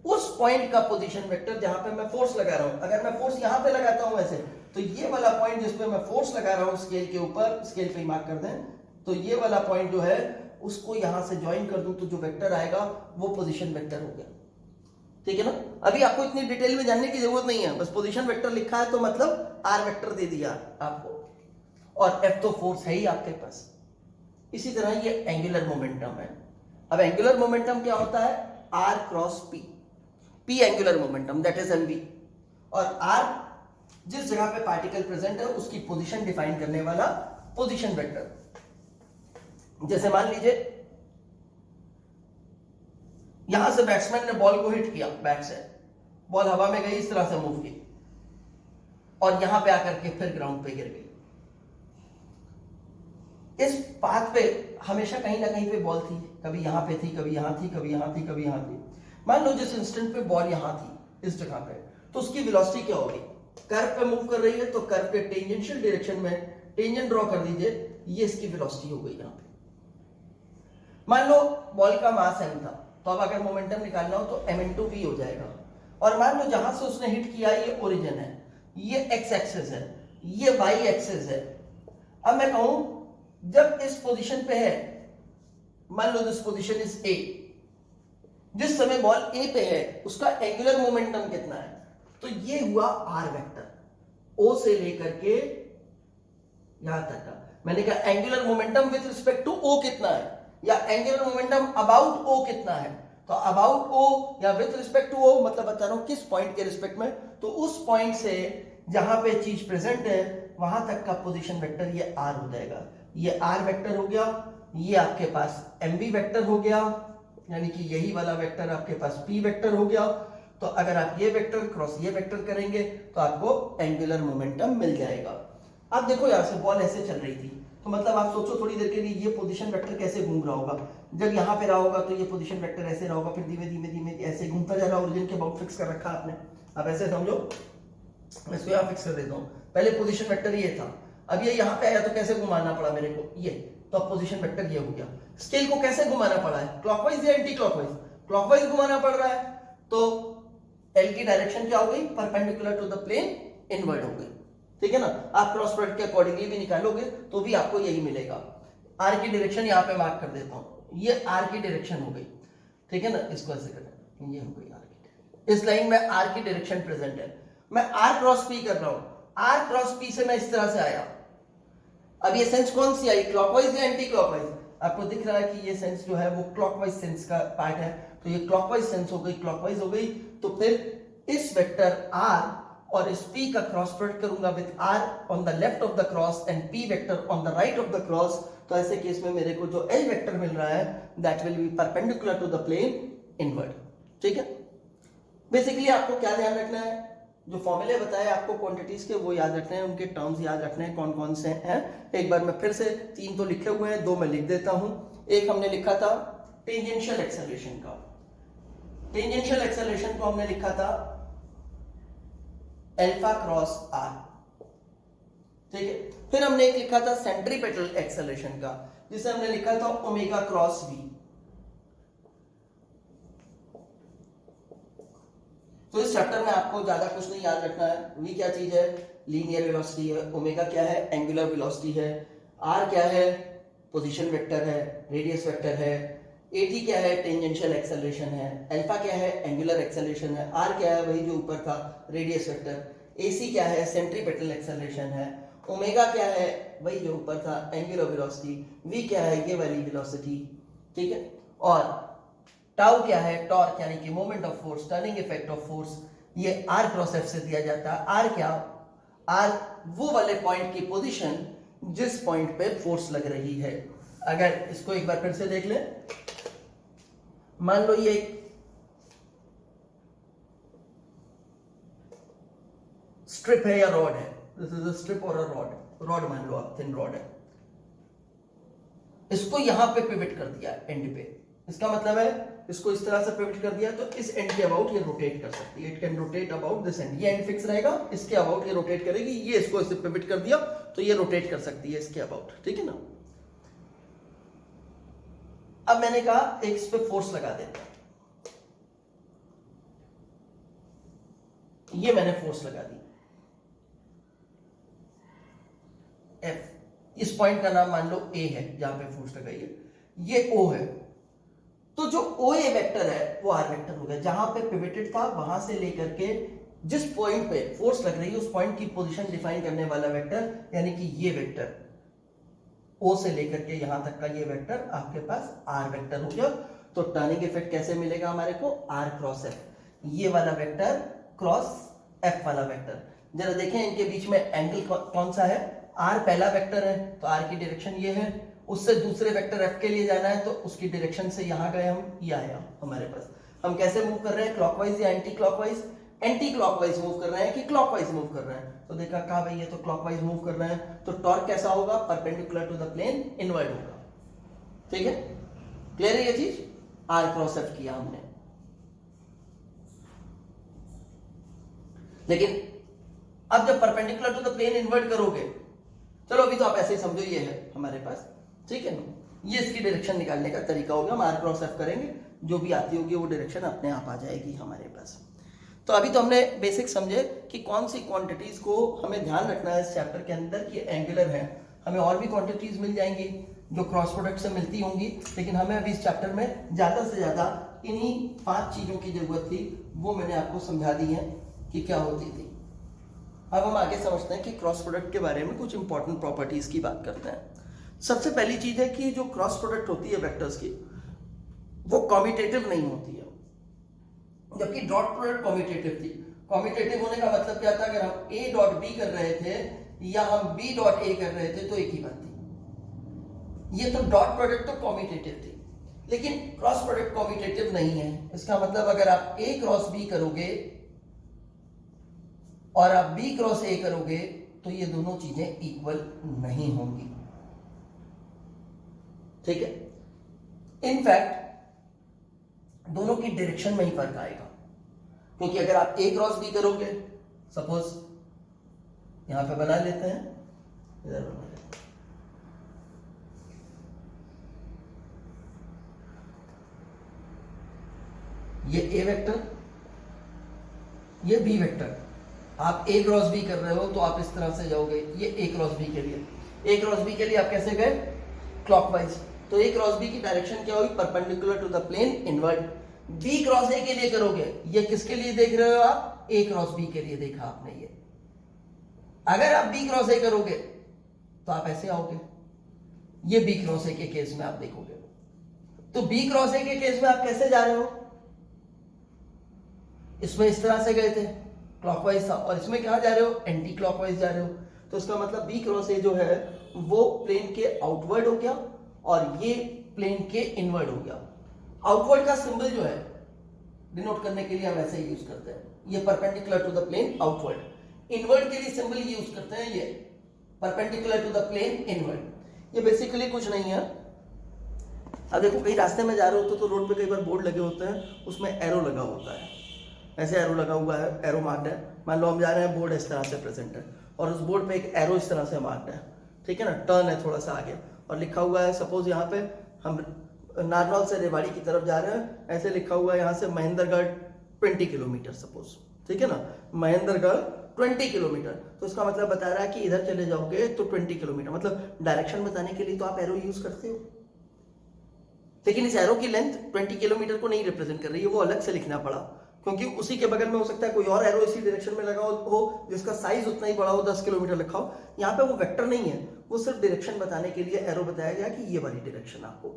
उस पॉइंट का पोजीशन वेक्टर जहां पे मैं फोर्स लगा रहा हूं, अगर मैं फोर्स यहां पे लगाता हूं ऐसे, तो ये वाला पॉइंट जिस पे मैं फोर्स लगा रहा हूं स्केल के ऊपर, स्केल पे मार्क कर दें, तो ये वाला पॉइंट जो है उसको यहां से ज्वाइन कर दूं तो जो वेक्टर आएगा वो पोजीशन वेक्टर हो गया, ठीक है ना। अभी आपको इतनी डिटेल में जानने की जरूरत नहीं है, बस पोजीशन वेक्टर लिखा है तो मतलब आर वेक्टर दे दिया आपको, और एफ तो फोर्स है ही आपके पास। इसी तरह ये एंगुलर मोमेंटम है। अब एंगुलर मोमेंटम क्या होता है, R cross P, P angular momentum that is MV, और आर जिस जगह पे पार्टिकल प्रेजेंट है उसकी पोजीशन डिफाइन करने वाला पोजीशन वेक्टर। जैसे मान लीजिए यहां से बैट्समैन ने बॉल को हिट किया, बैट से बॉल हवा में गई, इस तरह से मूव की, और यहां पे आकर के फिर ग्राउंड पे गिर गई। इस पाथ पे हमेशा कहीं ना कहीं पे बॉल थी, कभी यहां पे थी, कभी यहां थी, कभी यहां थी, कभी यहां थी। मान लो जिस इंस्टेंट पे बॉल यहां थी इस जगह पे, तो उसकी वेलोसिटी क्या होगी, कर्व पे मूव कर रही है तो कर्व के टेंजेंशियल डायरेक्शन में टेंजेंट ड्रॉ कर दीजिए, ये इसकी वेलोसिटी हो गई यहां पे। मान लो बॉल का मास m था, तो अब अगर मोमेंटम निकालना हो तो m into v हो जाएगा। और मान लो जहां से उसने हिट किया ये ओरिजिन है, ये x एक्सिस है, ये y एक्सिस है। अब मैं कहूं जब इस पोजीशन पे है, मान लो दिस पोजीशन इज a, जिस समय बॉल a पे है उसका एंगुलर मोमेंटम कितना है, तो ये हुआ r वेक्टर, o से लेकर के यहां तक का। मैंने कहा angular momentum with respect to o कितना है, या एंगुलर मोमेंटम अबाउट o कितना है, तो अबाउट o या विद रिस्पेक्ट टू o मतलब बता रहा हूं किस पॉइंट के रिस्पेक्ट में, तो उस पॉइंट से जहां पे चीज प्रेजेंट है वहां तक का पोजीशन वेक्टर ये r हो जाएगा। ये r वेक्टर हो गया, ये आपके पास mv वेक्टर हो गया, यानी कि यही वाला वेक्टर आपके पास p वेक्टर हो गया। तो अगर आप ये वेक्टर क्रॉस ये वेक्टर करेंगे तो आपको एंगुलर मोमेंटम मिल जाएगा। अब देखो यहां से बॉल ऐसे चल रही थी, तो मतलब आप सोचो थोड़ी देर के लिए ये पोजीशन वेक्टर कैसे घूम रहा होगा। जब यहाँ पे रहा होगा तो ये पोजीशन वेक्टर ऐसे रहा होगा, फिर धीमे धीमे धीमे ऐसे घूमता जा रहा, ओरिजिन के अबाउट फिक्स कर रखा आपने। अब ऐसे समझो, मैं इसको यहाँ फिक्स कर देता हूँ, पहले पोजीशन वेक्टर ये था, अब ये यहाँ पे आया तो कैसे घुमाना पड़ा मेरे को, ये तो अब पोजीशन वेक्टर ये हो गया। स्केल को कैसे घुमाना पड़ा है, क्लॉकवाइज या एंटी क्लॉकवाइज, क्लॉकवाइज घुमाना पड़ रहा है, तो एल की डायरेक्शन क्या हो गई, perpendicular to the plane inward हो गई, ठीक है ना। आप क्रॉस प्रोडक्ट के अकॉर्डिंगली भी निकालोगे तो भी आपको यही मिलेगा। आर की डायरेक्शन यहाँ पे मार्क कर देता हूँ, ये आर की डायरेक्शन हो गई, ठीक है ना, इसको ऐसे करें, ये हो गई आर की, इस लाइन में आर की डायरेक्शन प्रेजेंट है। मैं आर क्रॉस पी कर रहा हूं, आर क्रॉस पी से मैं इस तरह से आया। अब ये सेंस कौन सी आई, क्लॉकवाइज या एंटी क्लॉकवाइज, आपको दिख रहा है कि ये सेंस जो है वो क्लॉकवाइज सेंस का पार्ट है, तो ये क्लॉकवाइज सेंस हो गई, क्लॉकवाइज हो गई। तो फिर इस वेक्टर आर और इस p का क्रॉस प्रोडक्ट करूंगा with r on the left of the cross and p vector on the right of the cross, तो ऐसे केस में मेरे को जो l वेक्टर मिल रहा है that will be perpendicular to the plane inward, ठीक है। बेसिकली आपको क्या ध्यान रखना है, जो फॉर्मूले बताए आपको क्वांटिटीज के वो याद रखने हैं, उनके टर्म्स याद रखने हैं कौन कौन से हैं। एक बार मैं फिर से 3 तो लिखे हुए हैं, 2 मैं लिख देता हूं। एक हमने लिखा था टेंजेंशियल एक्सेलरेशन का, टेंजेंशियल एक्सेलरेशन को हमने लिखा था अल्फा क्रॉस आर, ठीक है। फिर हमने एक लिखा था सेंट्रीपेटल एक्सेलरेशन का, जिसे हमने लिखा था ओमेगा क्रॉस वी। तो इस चैप्टर में आपको ज्यादा कुछ नहीं याद रखना है। वी क्या चीज है, लीनियर वेलोसिटी है, ओमेगा क्या है, एंगुलर वेलोसिटी है, आर क्या है, पोजीशन वेक्टर है, रेडियस वेक्टर है, एटी क्या है, टेंजेंशियल एक्सेलरेशन है, अल्फा क्या है, एंगुलर एक्सेलरेशन है, आर क्या है, वही जो ऊपर था रेडियस वेक्टर, एसी क्या है, सेंट्रीपेटल एक्सेलरेशन है, ओमेगा क्या है, वही जो ऊपर था एंगुलर वेलोसिटी, वी क्या है, ये वाली वेलोसिटी, ठीक है। और टाउ क्या है, टॉर्क यानी कि moment of force, turning effect of force, ये आर क्रॉस एफ से दिया जाता है। आर क्या, आर वो वाले पॉइंट की पोजीशन जिस पॉइंट पे फोर्स लग रही है। अगर इसको एक बार फिर से देख ले, मान लो ये स्ट्रिप है या रॉड है, दिस इज अ स्ट्रिप और अ रॉड, रॉड मान लो आप, थिन रॉड है, इसको यहां पे पिवट कर दिया एंड पे, इसका मतलब है इसको इस तरह से पिवट कर दिया तो इस एंड के अबाउट ये रोटेट कर सकती है, it can rotate about this and, ये एंड फिक्स रहेगा, इसके अबाउट ये रोटेट करेगी, ये इसको इससे पिवट कर दिया तो ये रोटेट कर सकती है इसके अबाउट, ठीक है ना। अब मैंने कहा एक इस पे फोर्स लगा देता, ये मैंने फोर्स लगा दी F, इस पॉइंट का नाम मान लो A है जहां पे फोर्स लगाई है, ये O है, तो जो OA वेक्टर है वो R वेक्टर हो गया, जहां पे पिवटेड था वहां से लेकर के जिस पॉइंट पे फोर्स लग रही है उस पॉइंट की पोजीशन डिफाइन करने वाला वेक्टर, यानी कि ये वेक्टर O से लेकर के यहां तक का ये वेक्टर आपके पास R वेक्टर हो गया। तो टर्निंग इफेक्ट कैसे मिलेगा हमारे को, R क्रॉस F, ये वाला वेक्टर क्रॉस F वाला वेक्टर। जरा देखें इनके बीच में एंगल कौन सा है, R पहला वेक्टर है तो R की डायरेक्शन ये है, उससे दूसरे वेक्टर F के लिए जाना है तो उसकी डायरेक्शन से यहां गए हम, ये आया हमारे पास। हम कैसे मूव कर रहे हैं, क्लॉकवाइज या anti clockwise, anti clockwise move कर रहे हैं कि क्लॉकवाइज मूव कर रहे हैं, तो देखा कहा भाई ये तो क्लॉकवाइज मूव कर रहे हैं, तो टॉर्क कैसा होगा, perpendicular to the plane inward होगा, ठीक है। क्लियर है ये चीज, R क्रॉस F किया हमने। लेकिन अब जब perpendicular to the plane invert करोगे, चलो अभी तो आप ऐसे ही समझो ये है हमारे पास, ठीक है ना, ये इसकी डायरेक्शन निकालने का तरीका होगा, हम R क्रॉस F करेंगे, जो भी आती होगी वो डायरेक्शन अपने आप आ जाएगी हमारे पास। तो अभी तो हमने बेसिक समझे कि कौन सी क्वांटिटीज को हमें ध्यान रखना है इस चैप्टर के अंदर कि एंगुलर है, हमें और भी क्वांटिटीज मिल जाएंगी जो क्रॉस प्रोडक्ट से मिलती होंगी, लेकिन हमें अभी इस चैप्टर में ज्यादा से ज्यादा इन्हीं 5 चीजों की जरूरत थी, वो मैंने आपको समझा दी है कि क्या होती थी। अब हम आगे समझते हैं कि क्रॉस प्रोडक्ट के बारे में कुछ इंपॉर्टेंट प्रॉपर्टीज की बात करते हैं। सबसे पहली चीज है कि जो क्रॉस प्रोडक्ट होती है वेक्टर्स की वो कॉम्यूटेटिव नहीं होती है, जबकि डॉट प्रोडक्ट कॉम्यूटेटिव थी। कॉम्यूटेटिव होने का मतलब क्या था, अगर हम A डॉट B कर रहे थे या हम B डॉट A कर रहे थे तो एक ही बात थी। ये तो डॉट प्रोडक्ट तो कॉम्यूटेटिव थी, लेकिन क्रॉस प्रोडक्ट कॉम्यूटेटिव नहीं है। इसका मतलब अगर आप A क्रॉस B करोगे और आप B क्रॉस A करोगे तो ये दोनों चीजें इक्वल नहीं होंगी, ठीक है। इनफैक्ट दोनों की डायरेक्शन में ही फर्क आएगा, क्योंकि अगर आप A क्रॉस B करोगे, सपोज यहां पे बना लेते हैं, इधर बना लेते हैं, ये A वेक्टर, ये B वेक्टर, आप A क्रॉस B कर रहे हो तो आप इस तरह से जाओगे, ये A क्रॉस B के लिए, A क्रॉस B के लिए आप कैसे गए, क्लॉकवाइज, तो A क्रॉस B की डायरेक्शन क्या होगी, perpendicular to the plane inward. B cross A के लिए करोगे, ये किसके लिए देख रहे हो आप, A क्रॉस B के लिए देखा आपने ये। अगर आप B क्रॉस A करोगे तो आप ऐसे आओगे, ये B क्रॉस A के केस में आप देखोगे, तो B क्रॉस A के केस में आप कैसे जा रहे हो, इसमें इस तरह से गए थे क्लॉकवाइज था, और इसमें क्या जा रहे हो, एंटी क्लॉकवाइज जा रहे हो, तो इसका मतलब B क्रॉस A जो है वो प्लेन के आउटवर्ड हो गया और ये प्लेन के इनवर्ड हो गया। आउटवर्ड का सिंबल जो है डिनोट करने के लिए हम ऐसे यूज करते हैं, ये perpendicular to the plane outward. Inward के लिए सिंबल यूज करते हैं ये perpendicular to the plane inward. ये बेसिकली कुछ नहीं है। अब देखो कहीं रास्ते में जा रहे होते तो रोड पे कई बार बोर्ड लगे होते हैं, उसमें एरो लगा होता है, ऐसे एरो लगा हुआ है, एरो मार्क्ड है। मान लो हम जा रहे हैं, बोर्ड इस तरह से प्रेजेंट है और उस बोर्ड पे एक एरो इस तरह से मार्क्ड है, ठीक है ना, टर्न है थोड़ा सा आगे और लिखा हुआ है, सपोज यहाँ पे हम नारनौल से रेवाड़ी की तरफ जा रहे हैं, ऐसे लिखा हुआ है यहाँ से महेंद्रगढ़ 20 किलोमीटर सपोज, ठीक है ना, महेंद्रगढ़ 20 किलोमीटर। तो इसका मतलब बता रहा है कि इधर चले जाओगे तो 20 किलोमीटर, मतलब डायरेक्शन बताने के लिए तो आप एरो यूज करते हो, लेकिन इस एरो की लेंथ 20 किलोमीटर को नहीं रिप्रेजेंट कर रही है, वो अलग से लिखना पड़ा, क्योंकि उसी के बगल में हो सकता है कोई और एरो इसी डायरेक्शन में लगा हो जिसका साइज उतना ही बड़ा हो, 10 किलोमीटर लिखा हो। यहाँ पे वो वेक्टर नहीं है, वो सिर्फ डायरेक्शन बताने के लिए एरो बताया गया कि ये वाली डायरेक्शन आपको,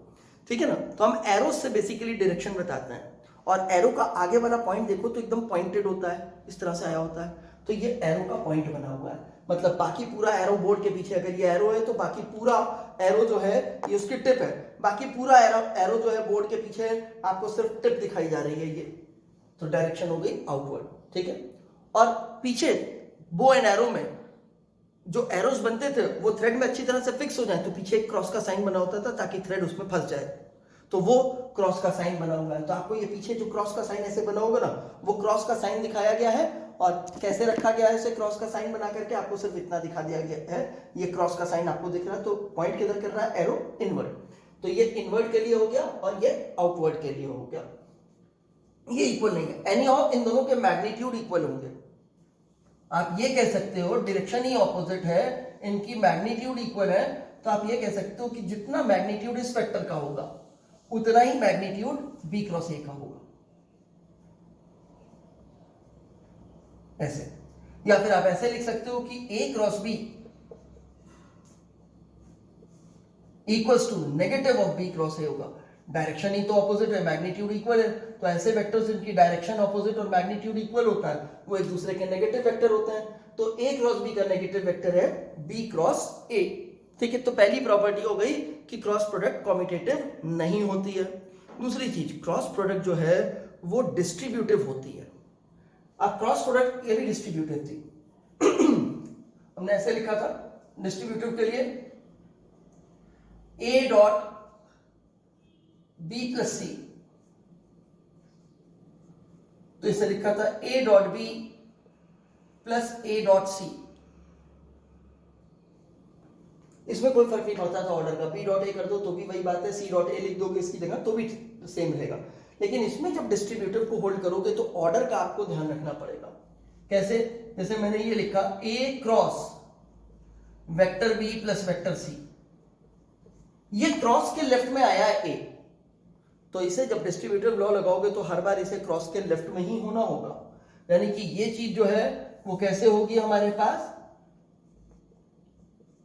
ठीक है ना। तो हम एरो से बेसिकली डायरेक्शन बताते हैं, और एरो का आगे वाला पॉइंट देखो तो एकदम पॉइंटेड होता है, इस तरह से आया होता है, तो ये एरो का पॉइंट बना हुआ है। मतलब बाकी पूरा एरो बोर्ड के पीछे अगर ये एरो है तो बाकी पूरा एरो जो है ये उसकी टिप है, बाकी पूरा एरो जो है बोर्ड के पीछे आपको सिर्फ टिप दिखाई जा रही है ये, तो डायरेक्शन हो गई आउटवर्ड, ठीक है। और पीछे बो एंड एरो में जो एरोस बनते थे वो थ्रेड में अच्छी तरह से फिक्स हो जाए तो पीछे एक क्रॉस का साइन बना होता था ताकि थ्रेड उसमें फंस जाए, तो वो क्रॉस का साइन बना हुआ है। तो आपको ये पीछे जो क्रॉस का साइन ऐसे बना होगा ना, वो क्रॉस का साइन दिखाया गया है, और कैसे रखा गया है इसे क्रॉस का साइन बना करके आपको सिर्फ इतना दिखा दिया गया है, ये क्रॉस का साइन आपको दिख रहा है, तो पॉइंट किधर कर रहा है, एरो इनवर्ड, तो ये इनवर्ड के लिए हो गया और ये आउटवर्ड के लिए हो गया। ये इक्वल नहीं है, एनी हाउ इन दोनों के मैग्नीट्यूड इक्वल होंगे। आप ये कह सकते हो डायरेक्शन ही ऑपोजिट है, इनकी मैग्नीट्यूड इक्वल है, तो आप ये कह सकते हो कि जितना मैग्नीट्यूड इस वेक्टर का होगा उतना ही मैग्नीट्यूड बी क्रॉस ए का होगा, ऐसे। या फिर आप ऐसे लिख सकते हो कि A cross B equals to negative of B cross A होगा। डायरेक्शन ही तो ऑपोजिट है, मैग्नीट्यूड इक्वल है, तो ऐसे वेक्टर्स जिनकी डायरेक्शन ऑपोजिट और मैग्नीट्यूड इक्वल होता है वो एक दूसरे के नेगेटिव वेक्टर होते हैं। तो ए क्रॉस बी का नेगेटिव वेक्टर है बी क्रॉस ए, ठीक है। तो पहली प्रॉपर्टी हो गई कि क्रॉस प्रोडक्ट कॉम्यूटेटिव नहीं होती है। दूसरी चीज, क्रॉस प्रोडक्ट जो है वो डिस्ट्रीब्यूटिव होती है। अब क्रॉस प्रोडक्ट ये भी डिस्ट्रीब्यूटिव थी हमने ऐसे लिखा था डिस्ट्रीब्यूटिव के लिए A dot B plus C, तो इसे लिखा था A dot B plus A dot C. इसमें कोई फर्क नहीं पड़ता था ऑर्डर का, बी डॉट ए कर दो तो भी वही बात है, सी डॉट ए लिख दोगे इसकी जगह तो भी सेम रहेगा। लेकिन इसमें जब डिस्ट्रीब्यूटिव को होल्ड करोगे तो ऑर्डर का आपको ध्यान रखना पड़ेगा। कैसे? जैसे मैंने ये लिखा A cross vector B plus vector C, ये क्रॉस के लेफ्ट में आया है ए, तो इसे जब डिस्ट्रीब्यूटिव लॉ लगाओगे तो हर बार इसे क्रॉस के लेफ्ट में ही होना होगा। यानी कि ये चीज जो है वो कैसे होगी हमारे पास,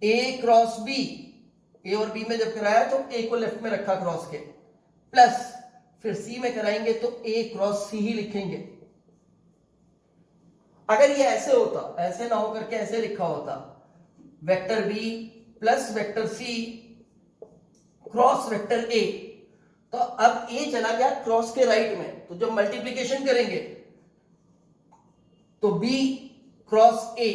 ए क्रॉस बी, ए और बी में जब कराया तो ए को लेफ्ट में रखा क्रॉस के, प्लस फिर सी में कराएंगे तो ए क्रॉस सी ही लिखेंगे। अगर ये ऐसे होता, ऐसे ना होकर के ऐसे लिखा होता vector B plus vector C cross vector A, तो अब ए चला गया क्रॉस के राइट में, तो जब मल्टीप्लीकेशन करेंगे तो बी क्रॉस ए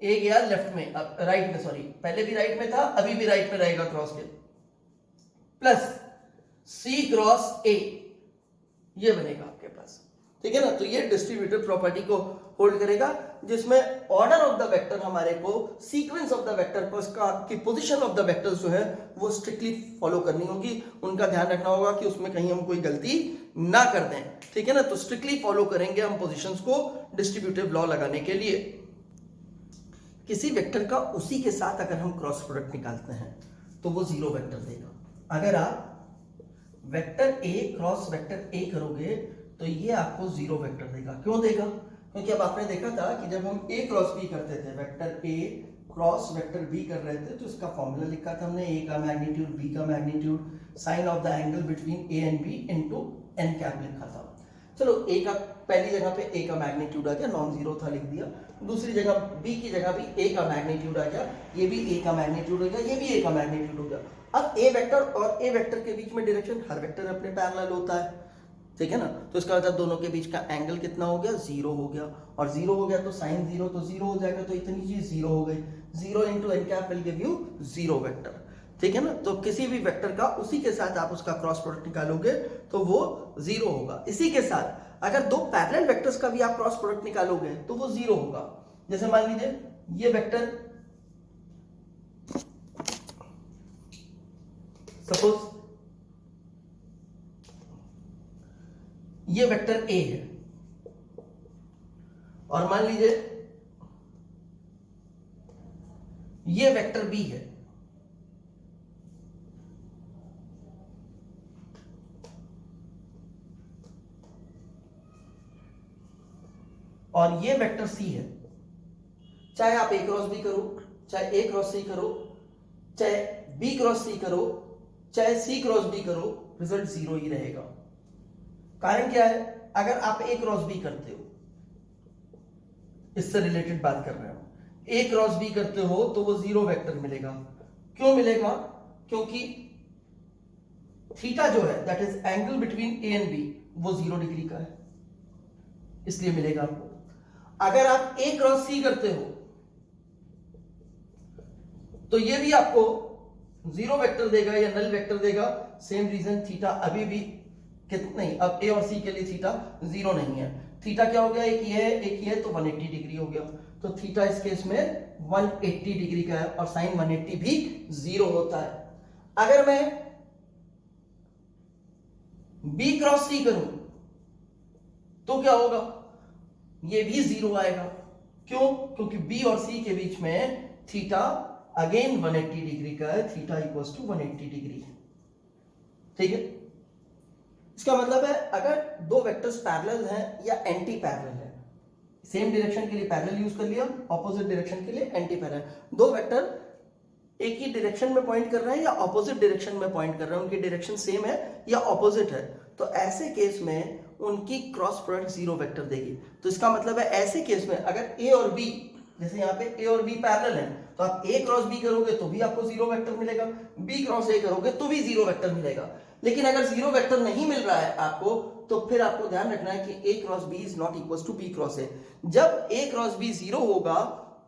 गया लेफ्ट में, अब राइट में, सॉरी पहले भी राइट में था अभी भी राइट में रहेगा क्रॉस के, प्लस सी क्रॉस ए, ये बनेगा आपके पास, ठीक है ना। तो ये डिस्ट्रीब्यूटिव प्रॉपर्टी को होल्ड करेगा, जिसमें ऑर्डर ऑफ द वेक्टर हमारे को सीक्वेंस ऑफ द वेक्टर की पोजीशन ऑफ द वेक्टर्स जो है वो स्ट्रिक्टली फॉलो करनी होगी, उनका ध्यान रखना होगा कि उसमें कहीं हम कोई गलती ना कर दें, ठीक है ना। तो स्ट्रिक्टली फॉलो करेंगे हम पोजीशंस को डिस्ट्रीब्यूटिव लॉ लगाने के लिए। किसी वेक्टर का उसी के साथ अगर हम क्रॉस प्रोडक्ट निकालते हैं तो वो जीरो वेक्टर देगा। अगर आप वेक्टर ए क्रॉस वेक्टर ए करोगे तो ये आपको जीरो वेक्टर देगा। क्यों देगा? क्योंकि अब आपने देखा था कि जब हम ए क्रॉस बी करते थे, vector A cross vector B कर रहे थे, तो इसका फॉर्मूला लिखा था हमने, ए का मैग्नीट्यूड बी का magnitude sine of the angle between A and B into N cap लिखा था। चलो ए का पहली जगह पे ए का मैग्नीट्यूड आ गया, नॉन जीरो था लिख दिया। दूसरी जगह बी की जगह भी ए का मैग्नीट्यूड आ गया, ये भी ए का मैग्नीट्यूड हो गया, ये भी ए का मैग्नीट्यूड हो गया। अब ए वेक्टर और ए वेक्टर के बीच में डायरेक्शन, हर वेक्टर अपने पैरेलल होता है, ठीक है ना। तो इसका मतलब दोनों के बीच का एंगल कितना हो गया, 0 हो गया, और 0 हो गया तो साइन 0 तो 0 हो जाएगा, तो इतनी चीज 0 हो गई। 0 into N cap will give you 0 vector, ठीक है ना। तो किसी भी वेक्टर का उसी के साथ आप उसका क्रॉस प्रोडक्ट निकालोगे तो वो 0 होगा। इसी के साथ अगर दो पैरेलल वेक्टर्स का भी आप क्रॉस प्रोडक्ट निकालोगे तो वो 0 होगा। जैसे मान लीजिए ये वेक्टर, सपोज ये वेक्टर ए है, और मान लीजिए ये वेक्टर बी है, और ये वेक्टर सी है। चाहे आप ए क्रॉस बी करो, चाहे ए क्रॉस सी करो, चाहे बी क्रॉस सी करो, चाहे सी क्रॉस बी करो, रिजल्ट 0 ही रहेगा। कारण क्या है, अगर आप ए क्रॉस बी करते हो, इससे रिलेटेड बात कर रहे हो, ए क्रॉस बी करते हो तो वो 0 वेक्टर मिलेगा। क्यों मिलेगा, क्योंकि थीटा जो है that is angle between A and B वो 0 डिग्री का है, इसलिए मिलेगा आपको। अगर आप ए क्रॉस सी करते हो तो ये भी आपको 0 वेक्टर देगा या नल वेक्टर देगा। सेम रीजन, थीटा अभी भी नहीं, अब ए और सी के लिए थीटा 0 नहीं है। थीटा क्या हो गया, एक ये है एक ये है, तो 180 डिग्री हो गया। तो थीटा इस केस में 180 डिग्री का है, और साइन 180 भी 0 होता है। अगर मैं बी क्रॉस सी करूं तो क्या होगा, ये भी 0 आएगा। क्यों, क्योंकि बी और सी के बीच में थीटा अगेन 180 डिग्री का है, थीटा इक्वल्स टू 180 डिग्री, ठीक है। इसका मतलब है अगर दो वेक्टर्स पैरेलल हैं या एंटी पैरेलल है, सेम डायरेक्शन के लिए पैरेलल यूज कर लिया, ऑपोजिट डायरेक्शन के लिए एंटी पैरेलल, दो वेक्टर एक ही डायरेक्शन में पॉइंट कर रहे हैं या ऑपोजिट डायरेक्शन में पॉइंट कर रहे हैं, उनकी डायरेक्शन सेम है या ऑपोजिट है, तो ऐसे केस में उनकी क्रॉस प्रोडक्ट 0 वेक्टर देगी। तो इसका मतलब है ऐसे केस में अगर ए और बी, जैसे यहाँ पे ए और बी पैरेलल है, तो आप ए क्रॉस बी करोगे तो भी आपको 0 वेक्टर मिलेगा, बी क्रॉस ए करोगे तो भी 0 वेक्टर मिलेगा। लेकिन अगर 0 वेक्टर नहीं मिल रहा है आपको, तो फिर आपको ध्यान रखना है कि a cross B is not equal to B cross A. जब a क्रॉस बी 0 होगा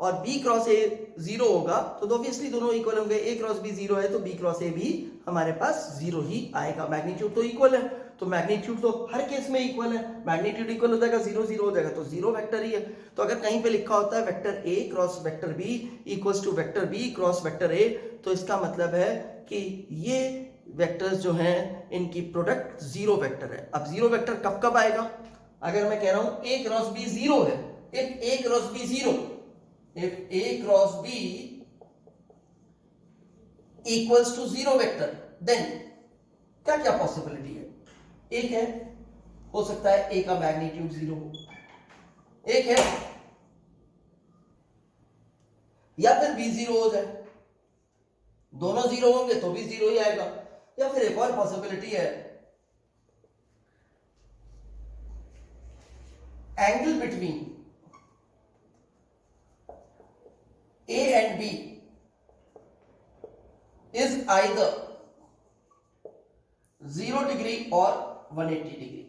और b क्रॉस ए 0 होगा तो ऑब्वियसली दोनों इक्वल होंगे। a क्रॉस बी 0 है तो b क्रॉस ए भी हमारे पास 0 ही आएगा। मैग्नीट्यूड तो इक्वल है, तो मैग्नीट्यूड तो हर केस में इक्वल है, मैग्नीट्यूड इक्वल हो जाएगा, 0 0 हो जाएगा, तो 0 वेक्टर ही है। तो अगर कहीं पे लिखा होता है vector a cross vector b equals to vector b cross vector a, तो इसका मतलब है कि ये वेक्टर्स जो हैं इनकी प्रोडक्ट 0 वेक्टर है। अब 0 वेक्टर कब कब आएगा, अगर मैं कह रहा हूं a क्रॉस b 0 है, if a cross b 0, if a cross b equals to 0 vector, then क्या क्या पॉसिबिलिटी है। एक है, हो सकता है a का मैग्नीट्यूड 0 हो, एक है या फिर b 0 हो जाए, दोनों 0 होंगे तो भी 0 ही आएगा। या फिर एक और पॉसिबिलिटी है, angle between a and b is either 0 degree और 180 डिग्री।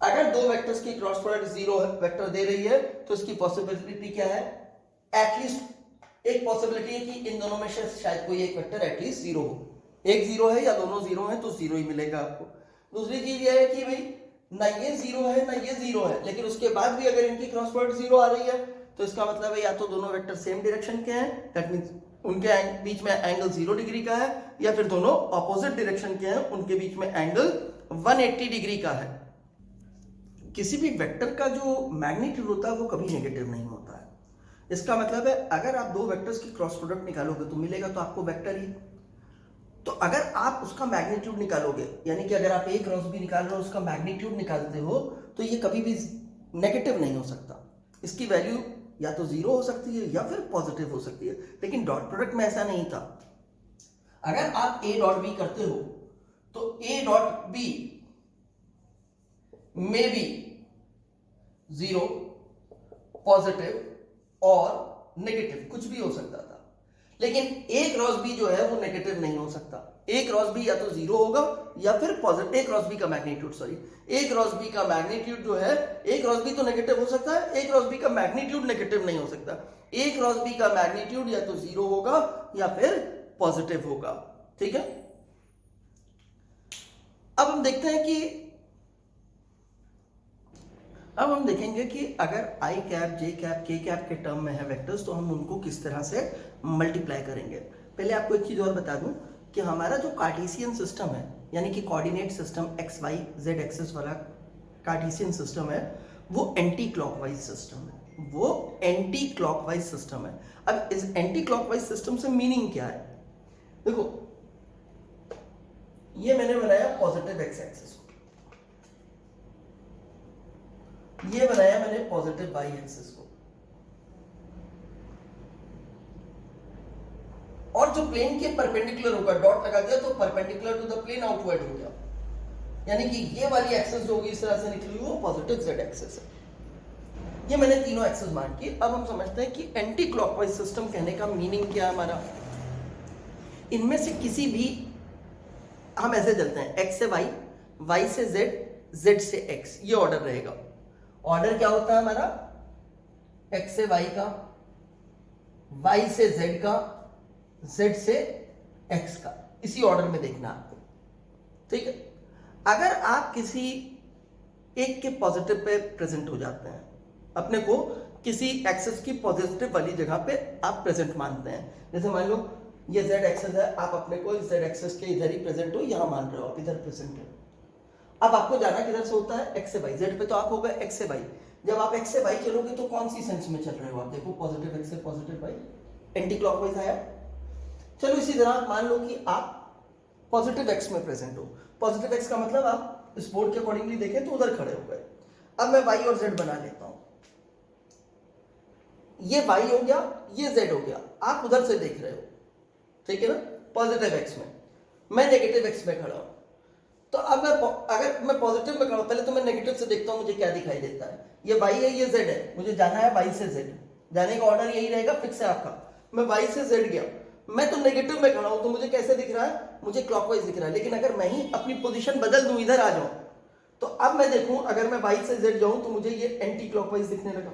अगर दो वेक्टर्स की क्रॉस प्रोडक्ट 0 वेक्टर दे रही है तो इसकी पॉसिबिलिटी क्या है, एटलीस्ट एक पॉसिबिलिटी है कि इन दोनों में से शायद कोई एक वेक्टर एटलीस्ट 0 हो। एक 0 है या दोनों 0 है तो 0 ही मिलेगा आपको। दूसरी चीज यह है कि भाई ना ये 0 है ना ये 0 है, लेकिन उसके बाद भी अगर इनकी क्रॉस प्रोडक्ट 0 आ रही है तो इसका मतलब है या तो दोनों वेक्टर सेम डायरेक्शन के हैं, दैट मींस उनके बीच में एंगल 0 डिग्री का है, या फिर दोनों ऑपोजिट डायरेक्शन के हैं, उनके बीच में एंगल 180 डिग्री का है। किसी भी वेक्टर का जो मैग्नीट्यूड होता है वो कभी नेगेटिव नहीं होता है। इसका मतलब है अगर आप दो वेक्टर्स की क्रॉस प्रोडक्ट निकालोगे तो मिलेगा तो आपको वेक्टर ही। तो अगर आप उसका मैग्नीट्यूड निकालोगे, यानी कि अगर आप ए क्रॉस बी निकाल रहे हो उसका मैग्नीट्यूड निकालते हो, तो ये कभी भी नेगेटिव नहीं हो सकता। इसकी वैल्यू या तो 0 हो सकती है या फिर पॉजिटिव हो सकती है, लेकिन डॉट प्रोडक्ट में ऐसा नहीं था। अगर आप ए डॉट बी करते हो तो ए डॉट बी में बी 0, पॉजिटिव और नेगेटिव कुछ भी हो सकता था, लेकिन ए क्रॉस बी जो है वो नेगेटिव नहीं हो सकता। ए क्रॉस बी या तो 0 होगा या फिर पॉजिटिव ए क्रॉस बी का मैग्नीट्यूड, सॉरी ए क्रॉस बी का मैग्नीट्यूड जो है, ए क्रॉस बी तो नेगेटिव हो सकता है, ए क्रॉस बी का मैग्नीट्यूड नेगेटिव नहीं हो सकता। ए क्रॉस बी का मैग्नीट्यूड या तो 0 होगा या फिर पॉजिटिव होगा, ठीक है। अब हम देखते हैं कि अब हम देखेंगे कि अगर आई कैप, जे कैप, के कैप के टर्म में है वेक्टर्स तो हम उनको किस तरह से मल्टीप्लाई करेंगे। पहले आपको एक चीज और बता दूं कि हमारा जो कार्टेशियन सिस्टम है, यानी कि coordinate system X Y Z axis वाला कार्टेशियन सिस्टम है, वो एंटी क्लॉकवाइज सिस्टम है, वो एंटी क्लॉकवाइज सिस्टम है। अब इस एंटी क्लॉकवाइज सिस्टम से मीनिंग क्या है, देखो ये मैंने बनाया पॉजिटिव एक्स एक्सिस को, ये बनाया मैंने पॉजिटिव वाई एक्सिस को, और जो प्लेन के परपेंडिकुलर होगा डॉट लगा दिया तो perpendicular to the plane outward हो गया, यानी कि ये वाली एक्सिस जो होगी इस तरह से निकली वो पॉजिटिव जेड एक्सिस है। ये मैंने तीनों एक्सिस मान की। अब हम समझते हैं कि एंटी क्लॉकवाइज सिस्टम कहने का मीनिंग क्या है हमारा। इनमें से किसी भी हम ऐसे चलते हैं, एक्स से वाई, वाई से जेड, जेड से एक्स, ये ऑर्डर रहेगा। ऑर्डर क्या होता है हमारा, एक्स से वाई का, वाई से जेड का, जेड से एक्स का, इसी ऑर्डर में देखना आपको, ठीक है। अगर आप किसी एक के पॉजिटिव पे प्रेजेंट हो जाते हैं, अपने को किसी एक्सेस की पॉजिटिव वाली जगह पे आप प्रेजेंट मानते हैं, जैसे मान लो ये जेड एक्सेस है, आप अपने को इस जेड एक्सेस के इधर ही प्रेजेंट हो, यहां मान रहे हो आप इधर प्रेजेंट हो। अब आपको जाना किधर से होता है, एक्स से वाई, जेड पे तो आप हो गए एक्स से वाई। जब आप एक्स से वाई चलोगे तो कौन सी सेंस में चल रहे हो आप, देखो पॉजिटिव एक्स से पॉजिटिव वाई, एंटी क्लॉकवाइज आया। चलो इसी तरह मान लो कि आप पॉजिटिव एक्स में प्रेजेंट हो, पॉजिटिव एक्स का मतलब आप इस बोर्ड के अकॉर्डिंगली देखें तो उधर खड़े हो गए। अब मैं वाई और जेड बना लेता हूं, ये वाई हो गया, ये जेड हो गया, आप उधर से देख रहे हो, ठीक है ना, पॉजिटिव एक्स में, मैं नेगेटिव एक्स में खड़ा हूं। तो अब मैं अगर मैं पॉजिटिव में खड़ा हूं, पहले तो मैं नेगेटिव से देखता हूं मुझे क्या दिखाई देता है, ये वाई है, ये जेड है, मुझे जाना है वाई से जेड, जाने का ऑर्डर यही रहेगा, फिक्स है आपका। मैं वाई से जेड गया, मैं तो नेगेटिव में खड़ा हूं, तो मुझे कैसे दिख रहा है, मुझे क्लॉकवाइज दिख रहा है। लेकिन अगर मैं ही अपनी पोजीशन बदल दूं, इधर आ जाऊं, तो अब मैं देखूं अगर मैं वाई से जेड जाऊं तो मुझे ये एंटी क्लॉकवाइज दिखने लगा,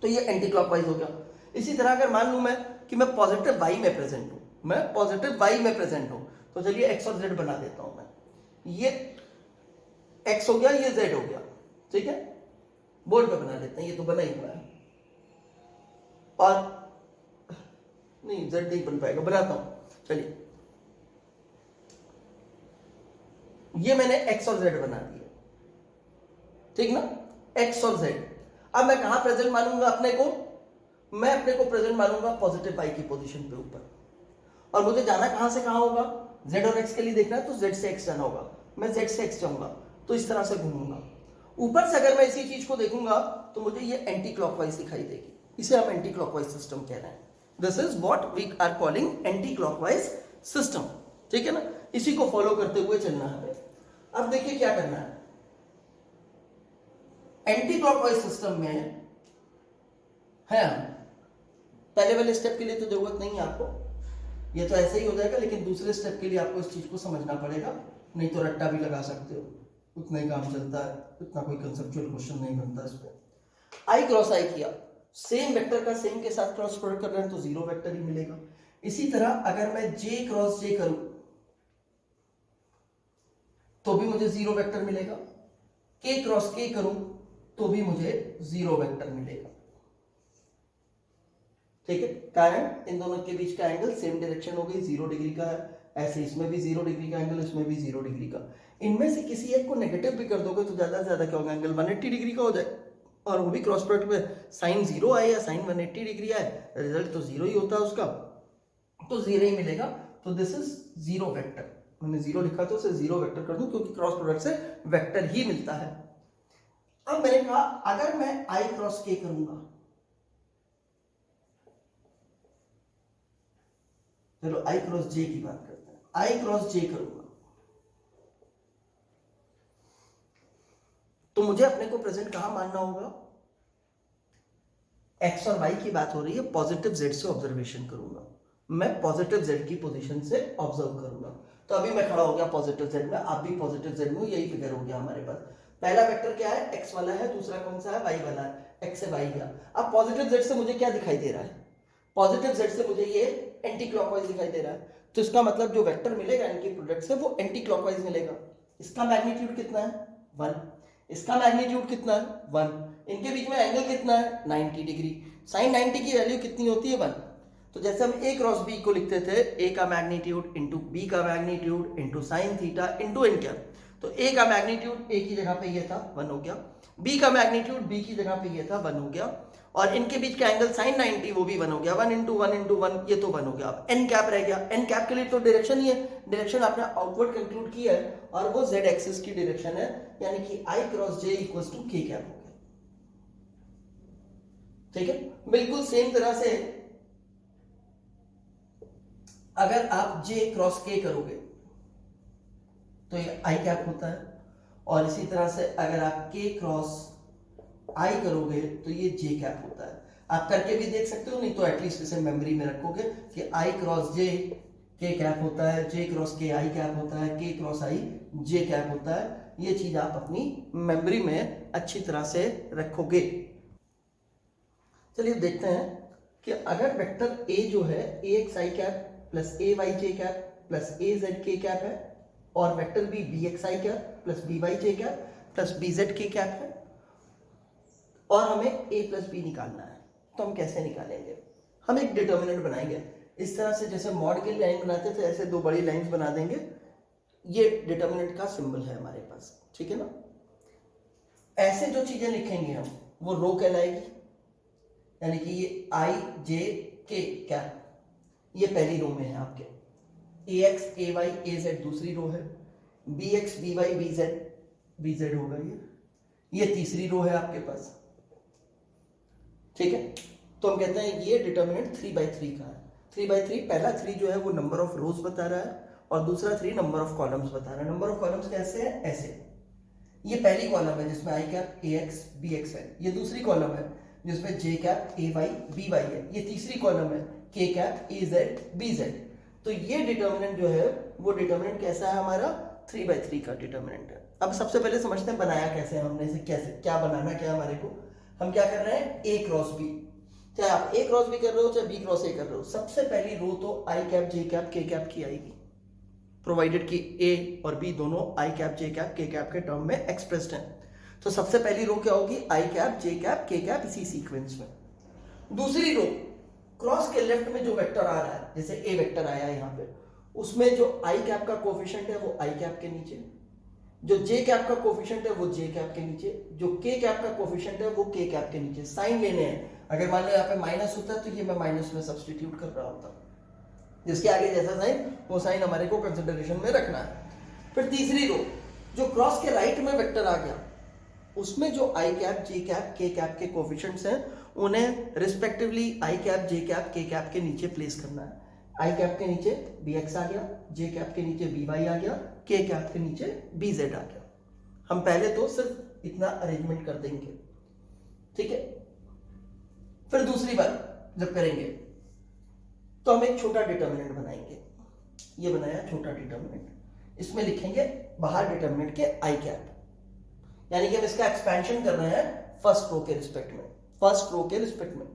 तो ये एंटी क्लॉकवाइज हो गया। इसी तरह अगर मान लूं मैं कि मैं पॉजिटिव वाई में प्रेजेंट हूं, मैं पॉजिटिव वाई में प्रेजेंट हूं, तो चलिए एक्स और जेड बना देता हूं मैं, ये एक्स हो गया, ये जेड हो गया, ठीक है, बोर्ड पे बना लेते हैं, ये तो बना ही हुआ है। और नहीं जेड नहीं बन पाएगा, बनाता हूं, चलिए ये मैंने एक्स और जेड बना दिया, ठीक ना, एक्स और जेड। अब मैं कहां प्रेजेंट मानूंगा अपने को, मैं अपने को प्रेजेंट मानूंगा पॉजिटिव वाई की पोजीशन पे ऊपर, और मुझे जाना कहां से कहां होगा, जेड और एक्स के लिए देखना है तो जेड से एक्स जाना होगा, मैं जेड से एक्स जाऊंगा तो इस तरह से घूमूंगा। ऊपर से अगर मैं इसी चीज को देखूंगा तो मुझे ये एंटी क्लॉकवाइज दिखाई देगी, इसे हम एंटी क्लॉकवाइज सिस्टम कह रहे हैं। This is what we are calling anti clockwise system, ठीक है ना, इसी को फॉलो करते हुए चलना है। अब देखिए क्या करना है, एंटी क्लॉकवाइज सिस्टम में है, पहले वाले स्टेप के लिए तो जरूरत नहीं है आपको, ये तो ऐसे ही हो जाएगा, लेकिन दूसरे स्टेप के लिए आपको इस चीज को समझना पड़ेगा, नहीं तो रट्टा भी लगा सकते हो, उतना ही काम चलता है, इतना कोई कंसेप्चुअल क्वेश्चन नहीं बनता इस पे। आई क्रॉस आई किया, सेम वेक्टर का सेम के साथ क्रॉस प्रोडक्ट कर रहे हैं तो जीरो वेक्टर ही मिलेगा। इसी तरह अगर मैं जे क्रॉस जे करूं तो भी मुझे जीरो वेक्टर मिलेगा, के क्रॉस के करूं तो भी मुझे जीरो वेक्टर मिलेगा, ठीक है। कारण इन दोनों के बीच का एंगल सेम डायरेक्शन हो गई, 0 डिग्री का है, ऐसे इसमें भी 0 डिग्री का एंगल, इसमें भी 0 डिग्री का। इनमें से किसी एक को नेगेटिव भी कर दोगे तो ज्यादा से ज्यादा क्या होगा, एंगल 180 डिग्री का हो जाए, और वो भी क्रॉस प्रोडक्ट में साइन 0 आए या साइन 180 डिग्री आए, रिजल्ट तो 0 ही होता है उसका, तो 0 ही मिलेगा। तो दिस इज जीरो वेक्टर, मैंने 0 लिखा तो उसे 0 वेक्टर कर दूं क्योंकि क्रॉस प्रोडक्ट से वेक्टर ही मिलता है। अब मैंने कहा अगर मैं आई क्रॉस के करूंगा, चलो आई क्रॉस जे की बात करते हैं, आई क्रॉस जे करूंगा तो मुझे अपने को प्रेजेंट कहां मानना होगा, एक्स और वाई की बात हो रही है, पॉजिटिव जेड से ऑब्जर्वेशन करूंगा, मैं पॉजिटिव जेड की पोजीशन से ऑब्जर्व करूंगा। तो अभी मैं खड़ा हो गया पॉजिटिव जेड में, आप भी पॉजिटिव जेड में, यही फिगर हो गया हमारे पास। पहला वेक्टर क्या है, एक्स वाला है, दूसरा कौन सा है, वाई वाला है, एक्स से वाई गया। अब पॉजिटिव जेड से मुझे क्या दिखाई दे रहा है, पॉजिटिव जेड से मुझे ये एंटी क्लॉकवाइज दिखाई दे रहा है, तो इसका मतलब जो वेक्टर मिलेगा इनके प्रोडक्ट से वो एंटी क्लॉकवाइज मिलेगा। इसका मैग्नीट्यूड कितना है, 1, इसका मैग्नीट्यूड कितना है, 1, इनके बीच में एंगल कितना है, 90 डिग्री। साइन 90 की वैल्यू कितनी होती है, 1। तो जैसे हम ए क्रॉस बी को लिखते थे, ए का मैग्नीट्यूड इंटू बी का magnitude into sine theta into N cap, तो ए का मैग्नीट्यूड ए की जगह पे ये था, 1 हो गया, बी का मैग्नीट्यूड बी की जगह पे ये था, 1 हो गया, और इनके बीच का एंगल साइन 90 वो भी 1 हो गया, 1 इंटू 1 इंटू 1 ये तो 1 हो गया। अब एन कैप रह गया, एन कैप के लिए तो डायरेक्शन ही है, डायरेक्शन आपने आउटवर्ड कंक्लूड किया है और वो जेड एक्सिस की डायरेक्शन है, यानी कि आई क्रॉस जे इक्वल्स टू के कैप हो गया। ठीक है, बिल्कुल सेम तरह से अगर आप जे क्रॉस के करोगे तो ये आई कैप होता है, और इसी तरह से अगर आप के क्रॉस आई करोगे तो ये जे कैप होता है। आप करके भी देख सकते हो, नहीं तो एटलीस्ट इसे मेमोरी में रखोगे कि आई क्रॉस जे के कैप होता है, जे क्रॉस के आई कैप होता है, के क्रॉस आई जे कैप होता है। ये चीज आप अपनी मेमोरी में अच्छी तरह से रखोगे। चलिए देखते हैं कि अगर वेक्टर ए जो है ए एक्स आई कैप प्लस ए वाई जे कैप प्लस ए जेड के कैप है, और वेक्टर बी बी एक्स आई कैप प्लस बी वाई जे कैप प्लस बी जेड के कैप है, और हमें a प्लस बी निकालना है, तो हम कैसे निकालेंगे, हम एक डिटर्मिनेंट बनाएंगे इस तरह से, जैसे मॉड की लाइन बनाते थे ऐसे दो बड़ी लाइंस बना देंगे, ये डिटर्मिनेंट का सिंबल है हमारे पास, ठीक है ना। ऐसे जो चीजें लिखेंगे हम वो रो कहलाएगी, यानी कि ये आई जे के कैप ये पहली रो में है आपके, A X A Y A Z दूसरी रो है, B X B Y B Z होगा ये तीसरी रो है आपके पास, ठीक है। तो हम कहते हैं ये डिटर्मिनेंट 3/3 का है। 3/3, पहला 3 जो है वो नंबर ऑफ रोज बता रहा है, और दूसरा 3 नंबर ऑफ कॉलम्स बता रहा है। नंबर ऑफ कॉलम्स कैसे है, ऐसे, ये पहली कॉलम है जिसमें I cap A X B X है, ये दूसरी कॉलम है जिसमें J cap A Y B Y है, ये तीसरी कॉलम है K cap A Z B Z. तो ये डिटर्मिनेंट जो है वो डिटर्मिनेंट कैसा है हमारा, 3/3 का डिटर्मिनेंट है। अब सबसे पहले समझते हैं बनाया कैसे है हमने इसे, कैसे क्या बनाना क्या है हमारे को। हम क्या कर रहे हैं, ए क्रॉस बी, चाहे आप ए क्रॉस बी कर रहे हो चाहे बी क्रॉस ए कर रहे हो, सबसे पहली रो तो आई कैप जे कैप के कैप की आएगी, प्रोवाइडेड कि ए और बी दोनों आई कैप जे कैप के कैप के टर्म में एक्सप्रेस्ड हैं। तो सबसे पहली रो क्या होगी, आई कैप जे कैप के कैप इसी सीक्वेंस में। दूसरी रो क्रॉस के लेफ्ट में जो वेक्टर आ रहा है, जैसे ए वेक्टर आया है यहाँ पे, उसमें जो आई कैप का कोफिशिएंट है वो आई कैप के नीचे, जो जे कैप का कोफिशिएंट है वो जे कैप के नीचे, जो के कैप का कोफिशिएंट है वो के कैप के नीचे। साइन लेने हैं, अगर मान लो यहाँ पे माइनस होता है तो ये मैं माइनस में सब्सटीट्यूट कर रहा होता, जिसके आगे जैसा साइन वो साइन हमारे को कंसिडरेशन में रखना है। फिर तीसरी रो जो क्रॉस के राइट में वेक्टर आ गया, उसमें जो आई कैप जे कैप के कैप के कोफिशिएंट्स हैं उन्हें रिस्पेक्टिवली आई कैप जे कैप के कैप के नीचे प्लेस करना है। आई कैप के नीचे बी एक्स आ गया, जे कैप के नीचे बी वाई आ गया, के कैप के नीचे बी जेड आ गया। हम पहले तो सिर्फ इतना अरेंजमेंट कर देंगे, ठीक है। फिर दूसरी बार जब करेंगे तो हम एक छोटा डिटर्मिनेंट बनाएंगे, ये बनाया छोटा डिटर्मिनेंट, इसमें लिखेंगे बाहर डिटर्मिनेंट के आई कैप, यानी कि हम इसका एक्सपेंशन कर रहे हैं फर्स्ट रो के रिस्पेक्ट में, फर्स्ट रो के रिस्पेक्ट में।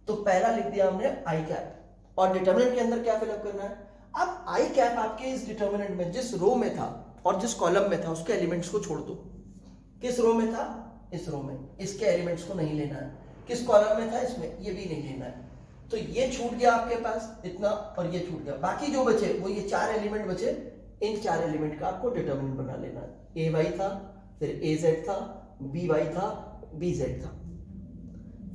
तो पहला लिख दिया हमने आई कैप, और डिटर्मिनेंट के अंदर क्या फिलअप करना है। अब आई कैप आपके इस डिटर्मिनेंट में जिस रो में था और जिस कॉलम में था उसके एलिमेंट्स को छोड़ दो। किस रो में था, इस रो में, इसके एलिमेंट्स को नहीं लेना है। किस कॉलम में था, इसमें, ये भी नहीं लेना है। तो ये छूट गया आपके पास इतना, और ये छूट गया, बाकी जो बचे वो ये 4 एलिमेंट बचे, इन 4 एलिमेंट का आपको डिटर्मिनेंट बना लेना है। ए वाई था, फिर ए जेड था, बी वाई था, बी जेड था,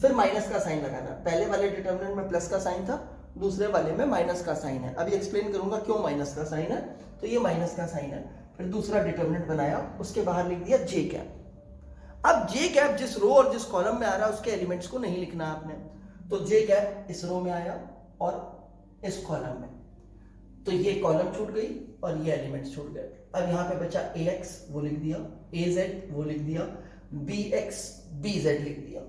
फिर माइनस का साइन लगाना। पहले वाले डिटर्मिनेंट में प्लस का साइन था, दूसरे वाले में माइनस का साइन है। अभी एक्सप्लेन करूंगा क्यों माइनस का साइन है, तो ये माइनस का साइन है। फिर दूसरा डिटर्मिनेंट बनाया, उसके बाहर लिख दिया जे कैप। अब जे कैप जिस रो और जिस कॉलम में आ रहा है उसके एलिमेंट्स को नहीं लिखना आपने, तो जे कैप इस रो में आया और इस कॉलम में, तो ये कॉलम छूट गई और ये एलिमेंट्स छूट गए। अब यहाँ पे बचा ए एक्स वो लिख दिया, ए जेड वो लिख दिया, बी एक्स बी जेड लिख दिया,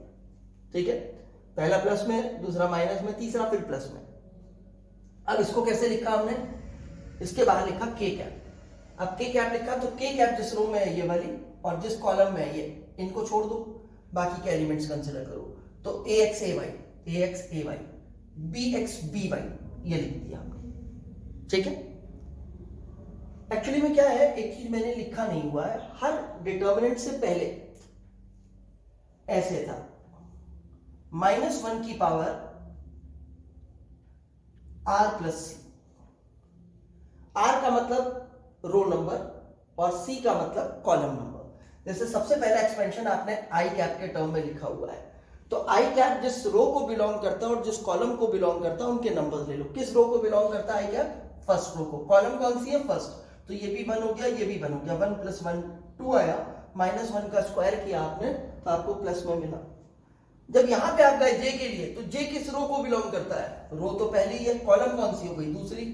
ठीक है। पहला प्लस में, दूसरा माइनस में, तीसरा फिर प्लस में। अब इसको कैसे लिखा हमने, इसके बाहर लिखा के कैप। अब के कैप लिखा तो के कैप जिस रो में है ये वाली और जिस कॉलम में है ये, इनको छोड़ दो, बाकी के एलिमेंट्स कंसिडर करो। तो A X A Y B X B Y ये लिख दिया हमने, ठीक है। एक्चुअली में क्या है, एक चीज मैंने लिखा नहीं हुआ है, हर डिटर्मिनेंट से पहले ऐसे था -1 की पावर r प्लस सी। r का मतलब रो नंबर और c का मतलब कॉलम नंबर। जैसे सबसे पहला एक्सपेंशन आपने आई कैप के टर्म में लिखा हुआ है, तो आई कैप जिस रो को बिलोंग करता है और जिस कॉलम को बिलोंग करता है उनके नंबर्स ले लो। किस रो को बिलोंग करता है आई कैप? फर्स्ट रो को। कॉलम कौन सी है? फर्स्ट। तो ये भी 1 हो गया, ये भी 1 हो गया। 1 + 1 2 आया, -1 का स्क्वायर किया आपने तो आपको प्लस में मिला। जब यहां पे आप गए जे के लिए, तो जे किस रो को बिलोंग करता है? रो तो पहली है, कॉलम कौन सी हो गई? दूसरी।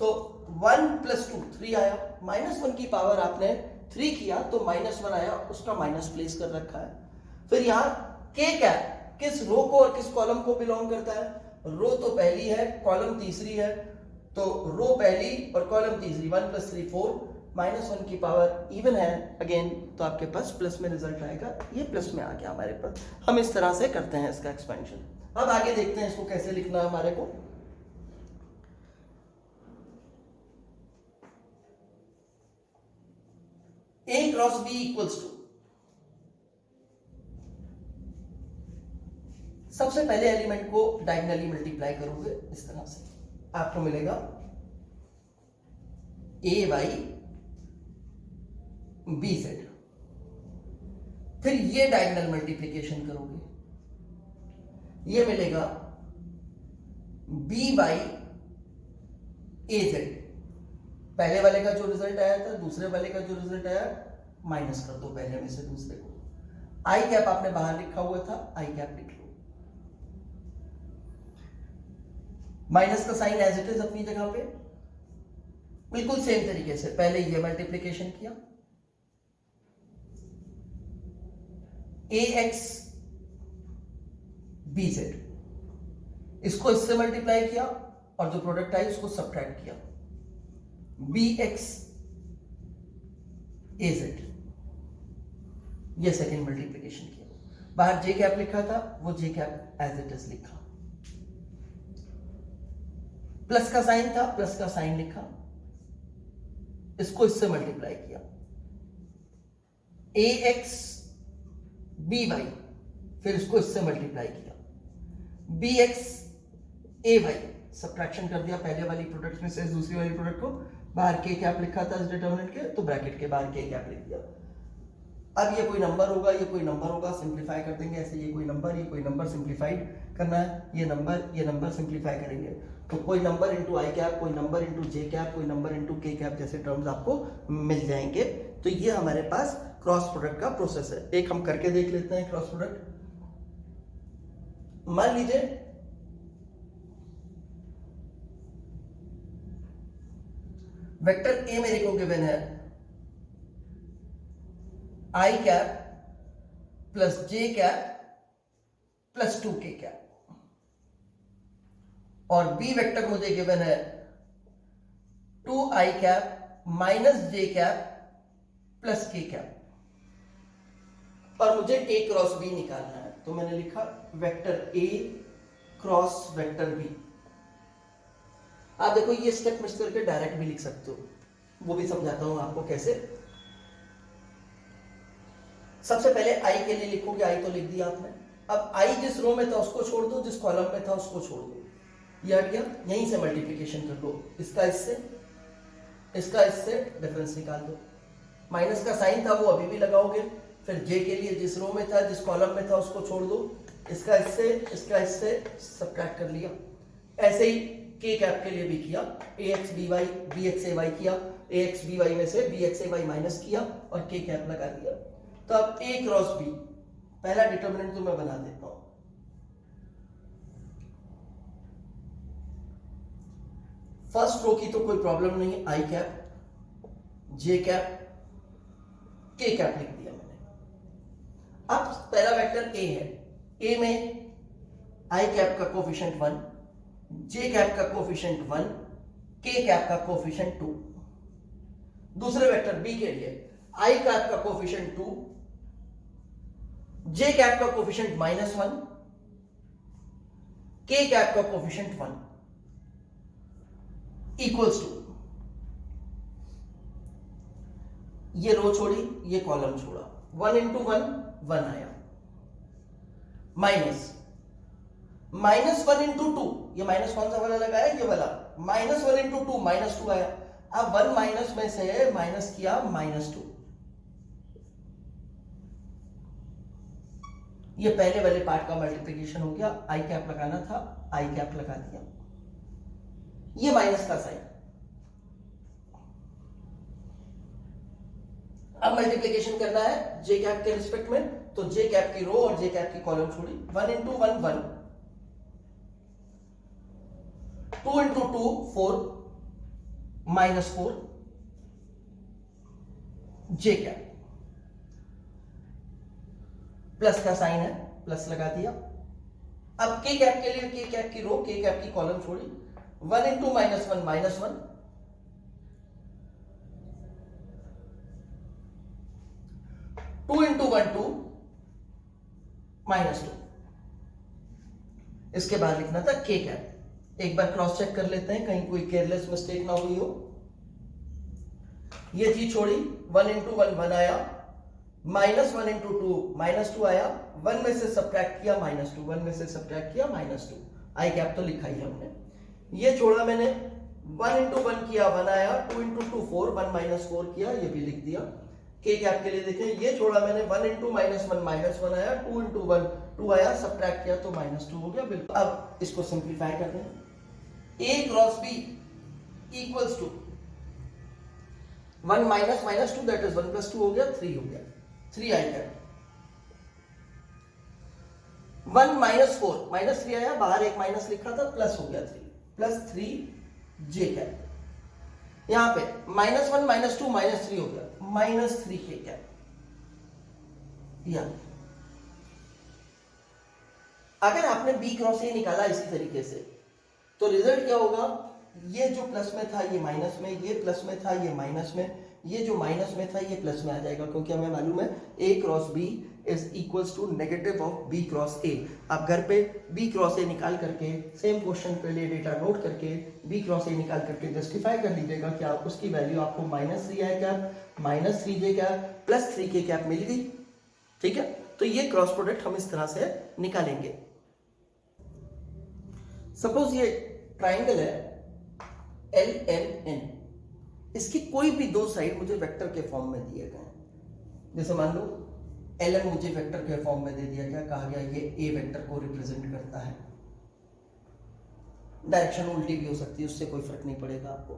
तो 1 + 2 3 आया, -1 की पावर आपने 3 किया तो -1 आया, उसका माइनस प्लेस कर रखा है। फिर यहां के कैप किस रो को और किस कॉलम को बिलोंग करता है? रो तो पहली है, कॉलम तीसरी है, तो रो पहली और कॉलम तीसरी। 1 + 3 4, -1 की पावर इवन है अगेन, तो आपके पास प्लस में रिजल्ट आएगा। ये प्लस में आ गया हमारे पास। हम इस तरह से करते हैं इसका एक्सपेंशन। अब आगे देखते हैं इसको कैसे लिखना है हमारे को। A cross B equals to, सबसे पहले एलिमेंट को डायगोनली मल्टीप्लाई करोगे इस तरह से, आपको मिलेगा AY BZ। फिर ये डायगोनल मल्टीप्लिकेशन करोगे, ये मिलेगा BY AZ। पहले वाले का जो रिजल्ट आया था, दूसरे वाले का जो रिजल्ट आया, माइनस कर दो पहले में से दूसरे को। आई कैप आपने बाहर लिखा हुआ था, आई कैप लिख लो। माइनस का साइन एज इट इज अपनी जगह पे, बिल्कुल सेम तरीके से पहले ये मल्टीप्लिकेशन किया, AX BZ, इसको इससे मल्टीप्लाई किया और जो प्रोडक्ट आई उसको सब्ट्रैक्ट किया, BX AZ, ये सेकेंड मल्टीप्लिकेशन किया। बाहर जे कैप लिखा था, वो जे कैप एज इट इज लिखा। प्लस का साइन था, प्लस का साइन लिखा, इसको इससे मल्टीप्लाई किया, AX BY, फिर इसको इससे मल्टीप्लाई किया, BX AY, सब्ट्रैक्शन कर दिया पहले वाली प्रोडक्ट में से दूसरी वाली प्रोडक्ट को। बाहर के कैप लिखा था इस डिटरमिनेंट के, तो ब्रैकेट के बाहर के कैप लिख दिया। अब ये कोई नंबर होगा, ये कोई नंबर होगा, सिंप्लीफाई कर देंगे ऐसे, ये कोई नंबर सिंप्लीफाइड करना है, ये नंबर सिंप्लीफाई करेंगे, तो कोई नंबर इंटू आई कैप, कोई नंबर इंटू जे कैप, कोई नंबर इंटू के कैप जैसे टर्म्स आपको मिल जाएंगे। तो ये हमारे पास क्रॉस प्रोडक्ट का प्रोसेस है। एक हम करके देख लेते हैं क्रॉस प्रोडक्ट। मान लीजिए वेक्टर ए मेरे को गिवन है आई कैप प्लस जे कैप प्लस 2k कैप, और बी वेक्टर मुझे गिवन है 2i कैप माइनस जे कैप प्लस k कैप, और मुझे a क्रॉस b निकालना है। तो मैंने लिखा vector a cross vector b। आप देखो ये स्टेप मिस करके डायरेक्ट भी लिख सकते हो, वो भी समझाता हूं आपको कैसे। सबसे पहले i के लिए लिखोगे, i तो लिख दिया आपने। अब i जिस रो में था उसको छोड़ दो, जिस कॉलम में था उसको छोड़ दो, ये आ गया। यहीं से मल्टीप्लिकेशन कर दो, इसका इससे, इसका इससे, डिफरेंस निकाल दो। माइनस का साइन था वो अभी भी लगाओगे। फिर j के लिए जिस रो में था, जिस कॉलम में था उसको छोड़ दो, इसका इससे, इसका इससे, सब्ट्रैक्ट कर लिया। ऐसे ही k कैप के लिए भी किया, AX BY BX AY किया, AX BY में से BX AY माइनस किया और k कैप लगा दिया। तो अब a क्रॉस b, पहला डिटरमिनेंट तो मैं बना देता हूं। फर्स्ट रो की तो कोई प्रॉब्लम नहीं, आई कैप जे कैप के कैप लिख दिया मैंने। अब पहला वेक्टर a है, a में आई कैप का कोफिशिएंट 1, जे कैप का कोफिशिएंट 1, के कैप का कोफिशिएंट 2। दूसरे वेक्टर बी के लिए आई कैप का कोफिशिएंट 2, जे कैप का कोफिशिएंट -1, के कैप का कोफिशिएंट 1 इक्वल्स टू, ये रो छोड़ी, ये कॉलम छोड़ा, 1 इंटू 1 1 आया, -1 इंटू 2, ये माइनस कौन सा वाला लगाया, ये वाला, -1 इंटू 2 -2 आया। अब 1 माइनस में से माइनस किया -2, ये पहले वाले पार्ट का मल्टीप्लिकेशन हो गया, आई कैप लगाना था, आई कैप लगा दिया, ये माइनस का साइन। अब मल्टीप्लिकेशन करना है जे कैप के रिस्पेक्ट में, तो जे कैप की रो और जे कैप की कॉलम छोड़ी, 1 इंटू 1 1, 2 इंटू 2 4, -4, जे कैप, प्लस का साइन है, प्लस लगा दिया। अब के कैप के लिए के कैप की रो, के कैप की कॉलम छोड़ी, 1 इंटू -1 -1, 2 इंटू 1 2, -2। इसके बाद लिखना था के कैप। एक बार क्रॉस चेक कर लेते हैं कहीं कोई केयरलेस मिस्टेक ना हुई हो। ये चीज छोड़ी, 1 इंटू 1 1 आया, -1 इंटू 2 -2 आया, 1 में से सब्ट्रैक्ट किया -2, 1 में से सब्ट्रैक्ट किया -2, आई कैप तो लिखा ही हमने। ये छोड़ा मैंने, 1 इंटू 1 किया 1 आया, 2 इंटू 2 4, 1 -4 किया, ये भी लिख दिया। के कैप के लिए देखें, ये छोड़ा मैंने, 1 इंटू -1 -1 आया, 2 इंटू 1 2 आया, सब्ट्रैक्ट किया तो -2 हो गया, बिल्कुल। अब इसको सिंप्लीफाई कर दें, a cross b equals to 1 minus -2 that is 1 + 2 हो गया, 3 हो गया, 3 आई कैप। 1 -4 -3 आया, बाहर एक माइनस लिखा था, प्लस हो गया 3, +3 जे कैप। यहां पे -1 -2 -3 हो गया, -3 के कैप। अगर आपने b क्रॉस a निकाला इसी तरीके से तो रिजल्ट क्या होगा, ये जो प्लस में था ये माइनस में, ये प्लस में था ये माइनस में, ये जो माइनस में था ये प्लस में आ जाएगा, क्योंकि हमें मालूम है a cross b is equals to negative of b cross a। आप घर पे b क्रॉस a निकाल करके, सेम क्वेश्चन के लिए डेटा नोट करके b क्रॉस a निकाल करके जस्टिफाई कर लीजिएगा कि आप उसकी वैल्यू आपको -3 आई कैप -3 जे कैप +3 के कैप मिल गई। ठीक है, तो ये क्रॉस प्रोडक्ट हम इस तरह से निकालेंगे। सपोज ये ट्राइंगल है LMN, इसकी कोई भी दो साइड मुझे वेक्टर के फॉर्म में दिए गए हैं। जैसे मान लो LM मुझे वेक्टर के फॉर्म में दे दिया गया, कहा गया ये A वेक्टर को रिप्रेजेंट करता है, डायरेक्शन उल्टी भी हो सकती है, उससे कोई फर्क नहीं पड़ेगा आपको।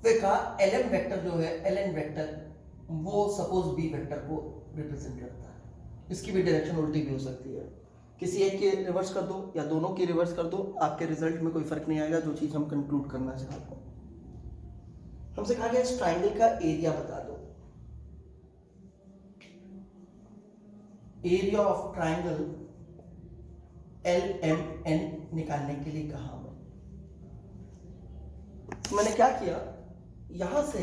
फिर कहा LM वेक्टर जो है, LN वेक्टर, वो सपोज B वेक्टर को रिप्रेजेंट करता है, इसकी भी डायरेक्शन उल्टी भी हो सकती है। किसी एक के रिवर्स कर दो या दोनों के रिवर्स कर दो, आपके रिजल्ट में कोई फर्क नहीं आएगा। जो चीज हम कंक्लूड करना चाहते हैं, हमसे कहा गया इस ट्राइंगल का एरिया बता दो। एरिया ऑफ ट्राइंगल LMN निकालने के लिए कहा हमें। मैंने क्या किया, यहां से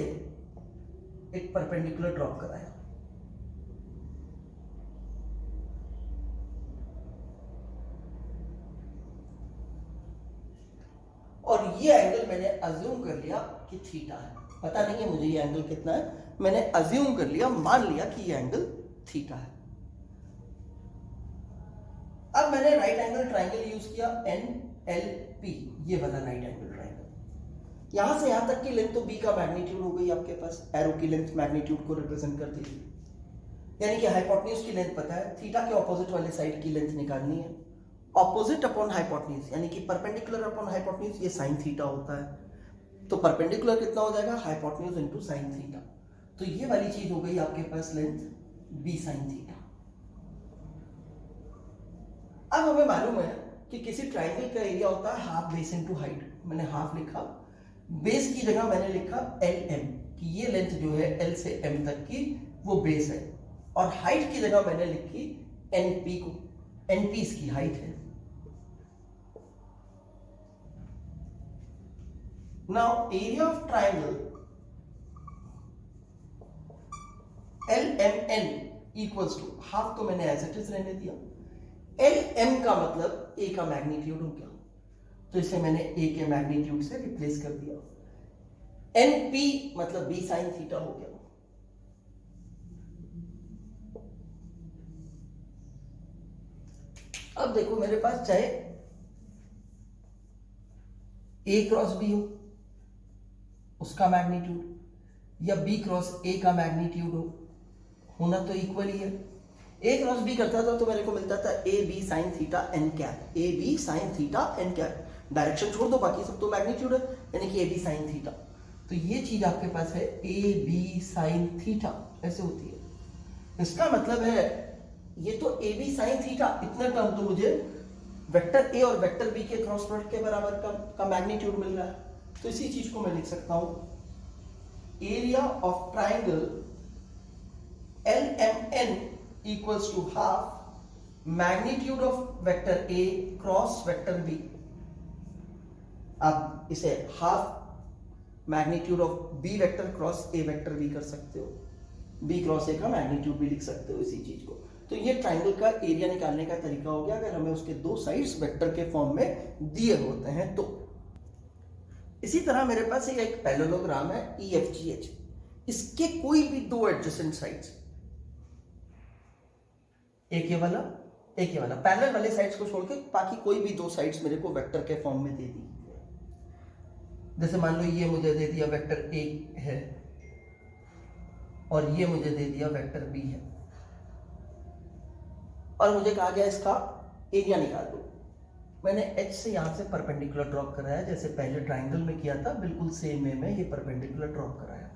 एक परपेंडिकुलर ड्रॉप कराया, और ये एंगल मैंने अज्यूम कर लिया कि थीटा है। पता नहीं है मुझे ये एंगल कितना है, मैंने अज्यूम कर लिया, मान लिया कि ये एंगल थीटा है। अब मैंने राइट एंगल ट्राइंगल यूज किया NLP, ये वाला राइट एंगल ट्राइंगल। यहां से यहां तक की लेंथ तो b का मैग्नीट्यूड हो गई आपके पास, एरो की लेंथ मैग्नीट्यूड को रिप्रेजेंट करती थी, यानी कि हाइपोटेन्यूज की लेंथ पता है, थीटा के ऑपोजिट वाले साइड की लेंथ निकालनी है। ऑपोजिट अपॉन हाइपोटेन्यूज यानी कि परपेंडिकुलर अपॉन हाइपोटेन्यूज, ये साइन थीटा होता है, तो परपेंडिकुलर कितना हो जाएगा, हाइपोटेन्यूज इनटू साइन थीटा। तो ये वाली चीज हो गई आपके पास लेंथ b साइन थीटा। अब हमें मालूम है कि किसी ट्राइंगल का एरिया होता है हाफ बेस इनटू हाइट। मैंने हाफ लिखा, बेस की जगह मैंने लिखा LM, कि ये लेंथ जो है L से M तक की वो बेस है, और हाइट की जगह मैंने लिखी NP को, NP इसकी हाइट है। Now area of triangle LMN equals to half, तो मैंने एज इट इज रहने दिया। LM का मतलब A का मैग्नीट्यूड हो गया, तो इसे मैंने A के मैग्नीट्यूड से रिप्लेस कर दिया। NP मतलब B साइन थीटा हो गया। अब देखो मेरे पास चाहे A क्रॉस B हो उसका मैग्नीट्यूड, या B क्रॉस A का मैग्नीट्यूड हो, होना तो इक्वल ही है। A क्रॉस B करता था तो मेरे को मिलता था AB sine theta n cap, AB sine theta n cap. Direction छोड़ दो, बाकी सब तो मैग्नीट्यूड है, यानी कि AB साइन थीटा। तो ये चीज आपके पास है AB साइन थीटा, ऐसे होती है। इसका मतलब है ये तो AB साइन थीटा, इतना टर्म तो मुझे वेक्टर A और वेक्टर B के क्रॉस प्रोडक्ट के बराबर का मैग्नीट्यूड मिल रहा है। तो इसी चीज को मैं लिख सकता हूं area of triangle LMN equals to half magnitude of vector A cross vector B। आप इसे half magnitude of B vector cross A vector भी कर सकते हो, B क्रॉस A का मैग्नीट्यूड भी लिख सकते हो इसी चीज को। तो ये ट्राइंगल का एरिया निकालने का तरीका हो गया अगर हमें उसके दो साइड्स वेक्टर के फॉर्म में दिए होते हैं तो। इसी तरह मेरे पास एक पैरेललोग्राम है EFGH, इसके कोई भी दो एडजेसेंट साइड्स, एक ये वाला पैरेलल वाले साइड्स को छोड़ के बाकी कोई भी दो साइड्स मेरे को वेक्टर के फॉर्म में दे दी। जैसे मान लो ये मुझे दे दिया वेक्टर A है और ये मुझे दे दिया वेक्टर B है, और मुझे कहा गया इसका एरिया निकाल दो। मैंने H से यहां से परपेंडिकुलर ड्रॉप कराया, जैसे पहले ट्राइंगल में किया था, बिल्कुल सेम वे में ये परपेंडिकुलर ड्रॉप कराया,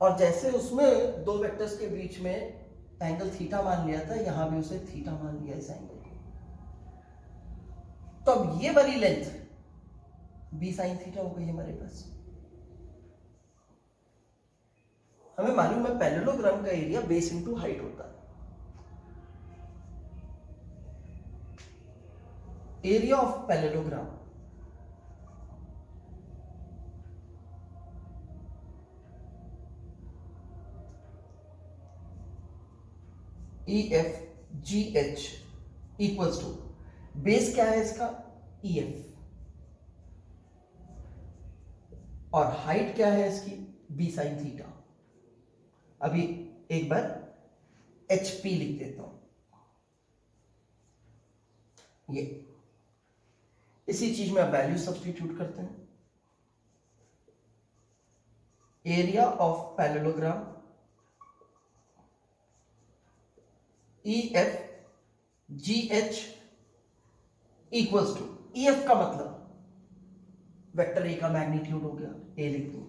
और जैसे उसमें दो वेक्टर्स के बीच में एंगल थीटा मान लिया था, यहां भी उसे थीटा मान लिया इस एंगल को। तो अब ये वाली लेंथ B साइन थीटा हो गई हमारे पास। हमें मालूम है पैरेललोग्राम का एरिया बेस इनटू हाइट होता है। Area of parallelogram EFGH equals to, base क्या है इसका EF, और हाइट क्या है इसकी B साइन थीटा। अभी एक बार HP लिख देता हूं, ये इसी चीज में अब वैल्यू सब्स्टिट्यूट करते हैं। Area of parallelogram EFGH equals to, EF का मतलब वेक्टर A का मैग्नीट्यूड हो गया, A लिख दो।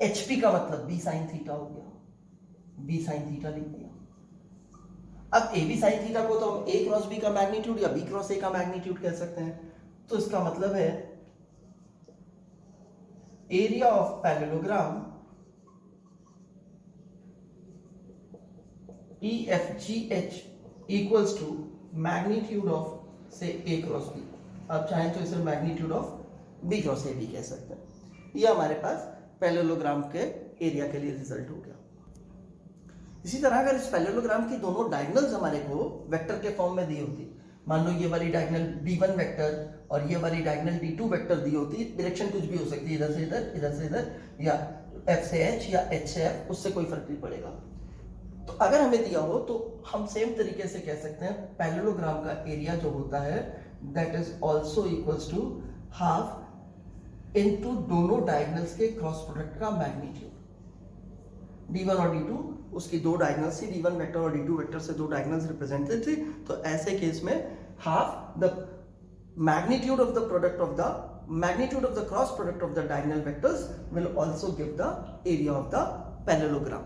HP का मतलब B साइन थीटा हो गया, B साइन थीटा लिख दिया। अब AB साइन थीटा को तो हम A क्रॉस B का मैग्नीट्यूड या B क्रॉस A का मैग्नीट्यूड कह सकते हैं। तो इसका मतलब है area of parallelogram EFGH equals to magnitude of से A क्रॉस B। आप चाहें तो इसे magnitude of B cross A भी कह सकते हैं। ये हमारे पास पैरेललोग्राम के एरिया के लिए रिजल्ट हो गया। इसी तरह अगर इस पैरेललोग्राम की दोनों डायगोनल्स हमारे को वेक्टर के फॉर्म में दी होती, मान लो ये वाली डायगोनल D1 वेक्टर और ये वाली डायगोनल D2 वेक्टर दी होती, डायरेक्शन कुछ भी हो सकती है, इधर से इधर, इधर से इधर, या F से H या H से F, उससे कोई फर्क नहीं पड़ेगा। तो अगर हमें दिया हो तो हम सेम तरीके से कह सकते हैं पैरेललोग्राम का एरिया जो होता है that is also equals to half into दोनों डायगोनल्स के क्रॉस प्रोडक्ट का मैग्नीट्यूड। D1 और D2 उसकी दो डायगोनल्स थी, D1 वेक्टर और D2 वेक्टर से दो डायगोनल्स रिप्रेजेंटेड थी, तो ऐसे केस में half the magnitude of the product of the magnitude of the cross product of the diagonal vectors will also give the area of the parallelogram।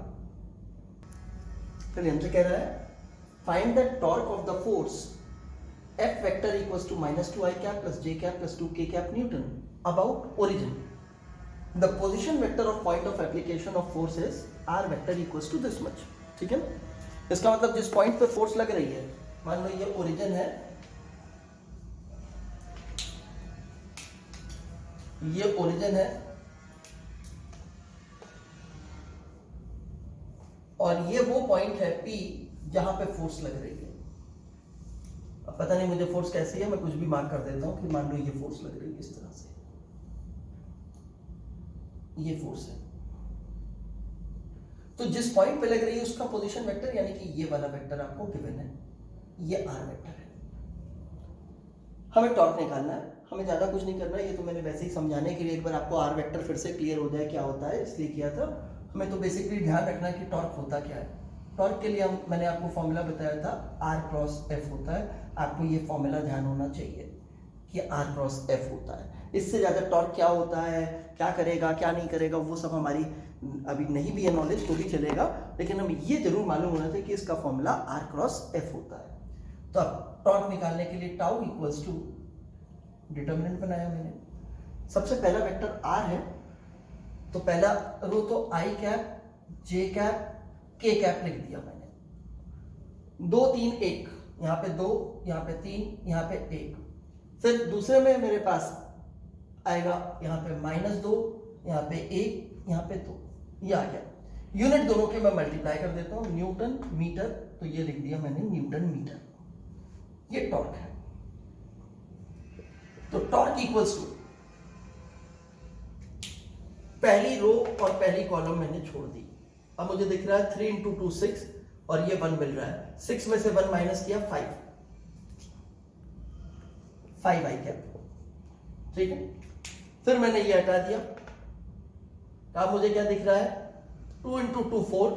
चलिए हमसे कह रहा है find the torque of the force F vector equals to -2i cap plus j cap plus 2k cap Newton about origin। The position vector of point of application of force is r vector equals to this much। ठीक है, इसका मतलब जिस point पे force लग रही है, मान लो ये ओरिजिन है, ये ओरिजिन है और ये वो पॉइंट है P जहां पे फोर्स लग रही है। अब पता नहीं मुझे फोर्स कैसी है, मैं कुछ भी मार्क कर देता हूं कि मान लो ये फोर्स लग रही है इस तरह से, ये फोर्स है। तो जिस पॉइंट पे लग रही है उसका पोजीशन वेक्टर यानी कि ये वाला वेक्टर आपको गिवन है, ये आर वेक्टर है। हमें टॉर्क निकालना है, हमें ज्यादा कुछ नहीं करना है, ये तो मैंने वैसे ही समझाने के लिए एक बार आपको आर वेक्टर फिर से क्लियर हो जाए क्या होता है इसलिए किया था। हमें तो बेसिकली ध्यान रखना है कि टॉर्क होता क्या है। टॉर्क के लिए मैंने आपको फॉर्मूला बताया था आर क्रॉस एफ होता है। आपको ये फॉर्मूला ध्यान होना चाहिए कि आर क्रॉस एफ होता है। इससे ज्यादा टॉर्क क्या होता है, क्या करेगा क्या नहीं करेगा, वो सब हमारी अभी नहीं भी है नॉलेज तो भी चलेगा, लेकिन हमें ये जरूर मालूम होना चाहिए कि इसका फॉर्मूला आर क्रॉस एफ होता है। तो अब टॉर्क निकालने के लिए टाउ इक्वल्स टू, डिटरमिनेंट बनाया मैंने, सबसे पहला वेक्टर आर है तो पहला रो तो आई कैप जे कैप के कैप लिख दिया मैंने। 2 3 1, यहाँ पे 2, यहाँ पे 3, यहाँ पे 1। फिर दूसरे में मेरे पास आएगा यहाँ पे -2, यहाँ पे 1, यहाँ पे 2, ये आ गया। यूनिट दोनों के मैं मल्टीप्लाई कर देता हूँ, न्यूटन मीटर, तो ये लिख दिया मैंने न्यूटन मीटर। ये टॉर्क है। तो टॉर्क इक्वल्स टू पहली रो और पहली कॉलम मैंने छोड़ दी। अब मुझे दिख रहा है 3 × 2 6 और ये 1 मिल रहा है। 6 में से 1 माइनस किया 5 आई कैप, ठीक है। फिर मैंने ये हटा दिया। अब मुझे क्या दिख रहा है 2 × 2 4,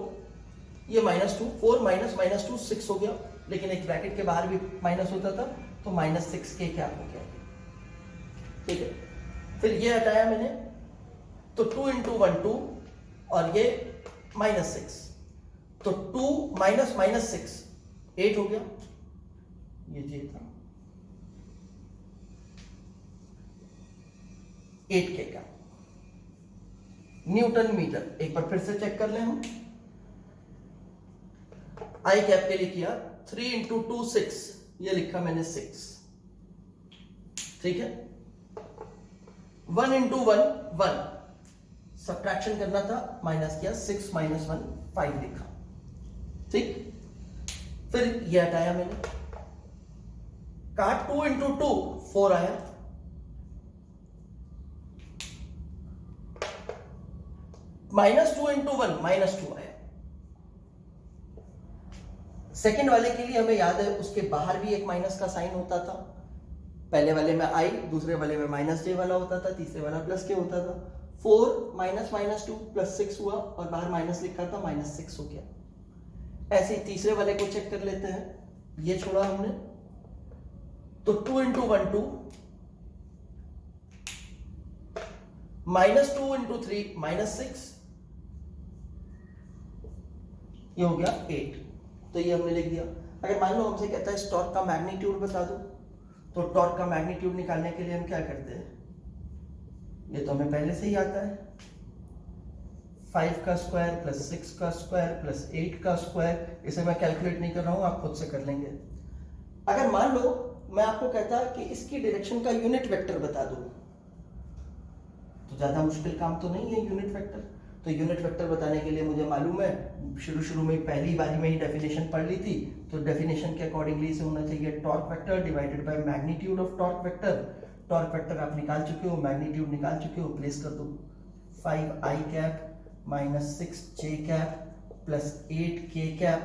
ये -2, 4 - -2 6 हो गया, लेकिन एक ब्रैकेट के बाहर भी माइनस होता था तो -6 के कैप हो गया, ठीक है। फिर ये हटाया मैंने तो 2 × 1 2 और ये -6, तो 2 - -6 8 हो गया, ये जे था 8 के कैप। न्यूटन मीटर एक बार फिर से चेक कर लें हम। आई कैप के लिए किया 3 × 2 6, ये लिखा मैंने 6, ठीक है। 1 × 1 1, सब्ट्रैक्शन करना था, माइनस किया, 6 - 1 5 लिखा, ठीक। फिर ये हटाया मैंने, कहा 2 × 2 4 आया, -2 × 1 -2 आया। सेकंड वाले के लिए हमें याद है उसके बाहर भी एक माइनस का साइन होता था। पहले वाले में आई, दूसरे वाले में -j वाला होता था, तीसरे वाला +k होता था। 4 - -2 +6 हुआ और बाहर माइनस लिखा था, -6 हो गया। ऐसे ही तीसरे वाले को चेक कर लेते हैं, ये छोड़ा हमने तो 2 × 1 2, -2 × 3 -6, ये हो गया 8, तो ये हमने लिख दिया। अगर मान लो हमसे कहता है टॉर्क का मैग्नीट्यूड बता दो, तो टॉर्क का मैग्नीट्यूड निकालने के लिए हम क्या करते हैं, ये तो हमें पहले से ही आता है, 5 का स्क्वायर + 6 का स्क्वायर + 8 का स्क्वायर। इसे मैं कैलकुलेट नहीं कर रहा हूं, आप खुद से कर लेंगे। अगर मान लो मैं आपको कहता कि इसकी डायरेक्शन का यूनिट वेक्टर बता दो, तो ज्यादा मुश्किल काम तो नहीं है यूनिट वेक्टर। तो यूनिट वेक्टर बताने के लिए मुझे मालूम है, शुरू में पहली बारी में ही डेफिनेशन पढ़ ली थी, तो डेफिनेशन के अकॉर्डिंगली इसे होना चाहिए torque vector divided by magnitude of torque vector. Torque vector आप निकाल चुके हो, मैग्नीट्यूड निकाल चुके हो, प्लेस कर दो 5i cap -6j cap + 8k cap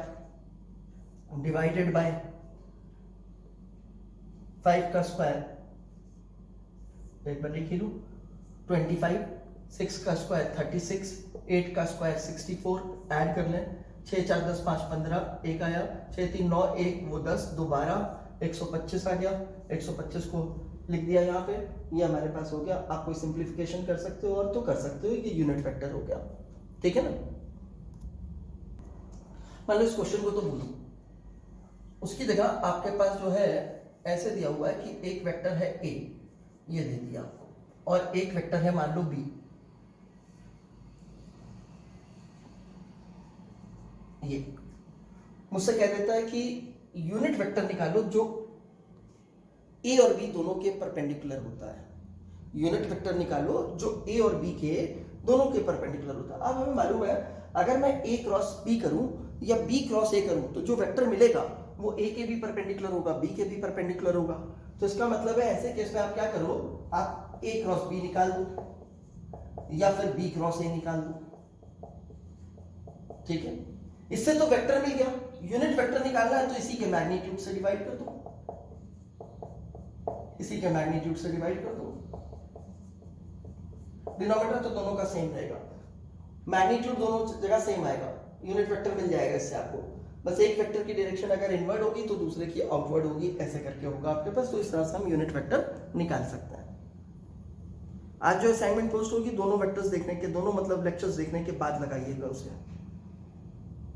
divided by 5 का स्क्वायर, एक बार लिख लूं 25, 6 का स्क्वायर 36, 8 का स्क्वायर 64, ऐड कर लें 6 4 10 5 15, 1 आया, 6 3 9 1 वो 10 2 12, 125 आ गया। 125 को लिख दिया यहाँ पे, ये हमारे पास हो गया। आप कोई सिंप्लीफिकेशन कर सकते हो और तो कर सकते हो, ये यूनिट वेक्टर हो गया, ठीक है ना। मान लो इस क्वेश्चन को तो भूलो, उसकी जगह आपके पास जो है ऐसे दिया हुआ है कि एक वेक्टर है a, ये दे दिया आपको, और एक वेक्टर है मान लो b, ये मुझसे कह देता है कि यूनिट वेक्टर निकालो जो a और b दोनों के परपेंडिकुलर होता है। यूनिट वेक्टर निकालो जो ए और बी के दोनों के परपेंडिकुलर होता है। अब हमें मालूम है अगर मैं ए क्रॉस बी करूं या बी क्रॉस ए करूं तो जो वेक्टर मिलेगा वो ए के भी परपेंडिकुलर होगा, बी के भी परपेंडिकुलर होगा। तो इसका मतलब है ऐसे केस में आप क्या करो, आप ए क्रॉस बी निकाल दो या फिर बी क्रॉस ए निकाल दो, ठीक है। इससे तो वेक्टर मिल गया, यूनिट वेक्टर निकालना है तो इसी के मैग्नीट्यूड से डिवाइड कर दो, इसी के मैग्नीट्यूड से डिवाइड कर दो। डिनोमिनेटर तो दोनों का सेम रहेगा, मैग्नीट्यूड दोनों जगह सेम आएगा, यूनिट वेक्टर मिल जाएगा इससे आपको। बस एक वेक्टर की डायरेक्शन अगर इनवर्ड होगी तो दूसरे की आउटवर्ड होगी, ऐसे करके होगा आपके पास। तो इस तरह से हम यूनिट वेक्टर निकाल सकते हैं। आज जो असाइनमेंट पोस्ट होगी दोनों वेक्टर्स देखने के, दोनों मतलब लेक्चर्स देखने के बाद लगाइएगा उसे।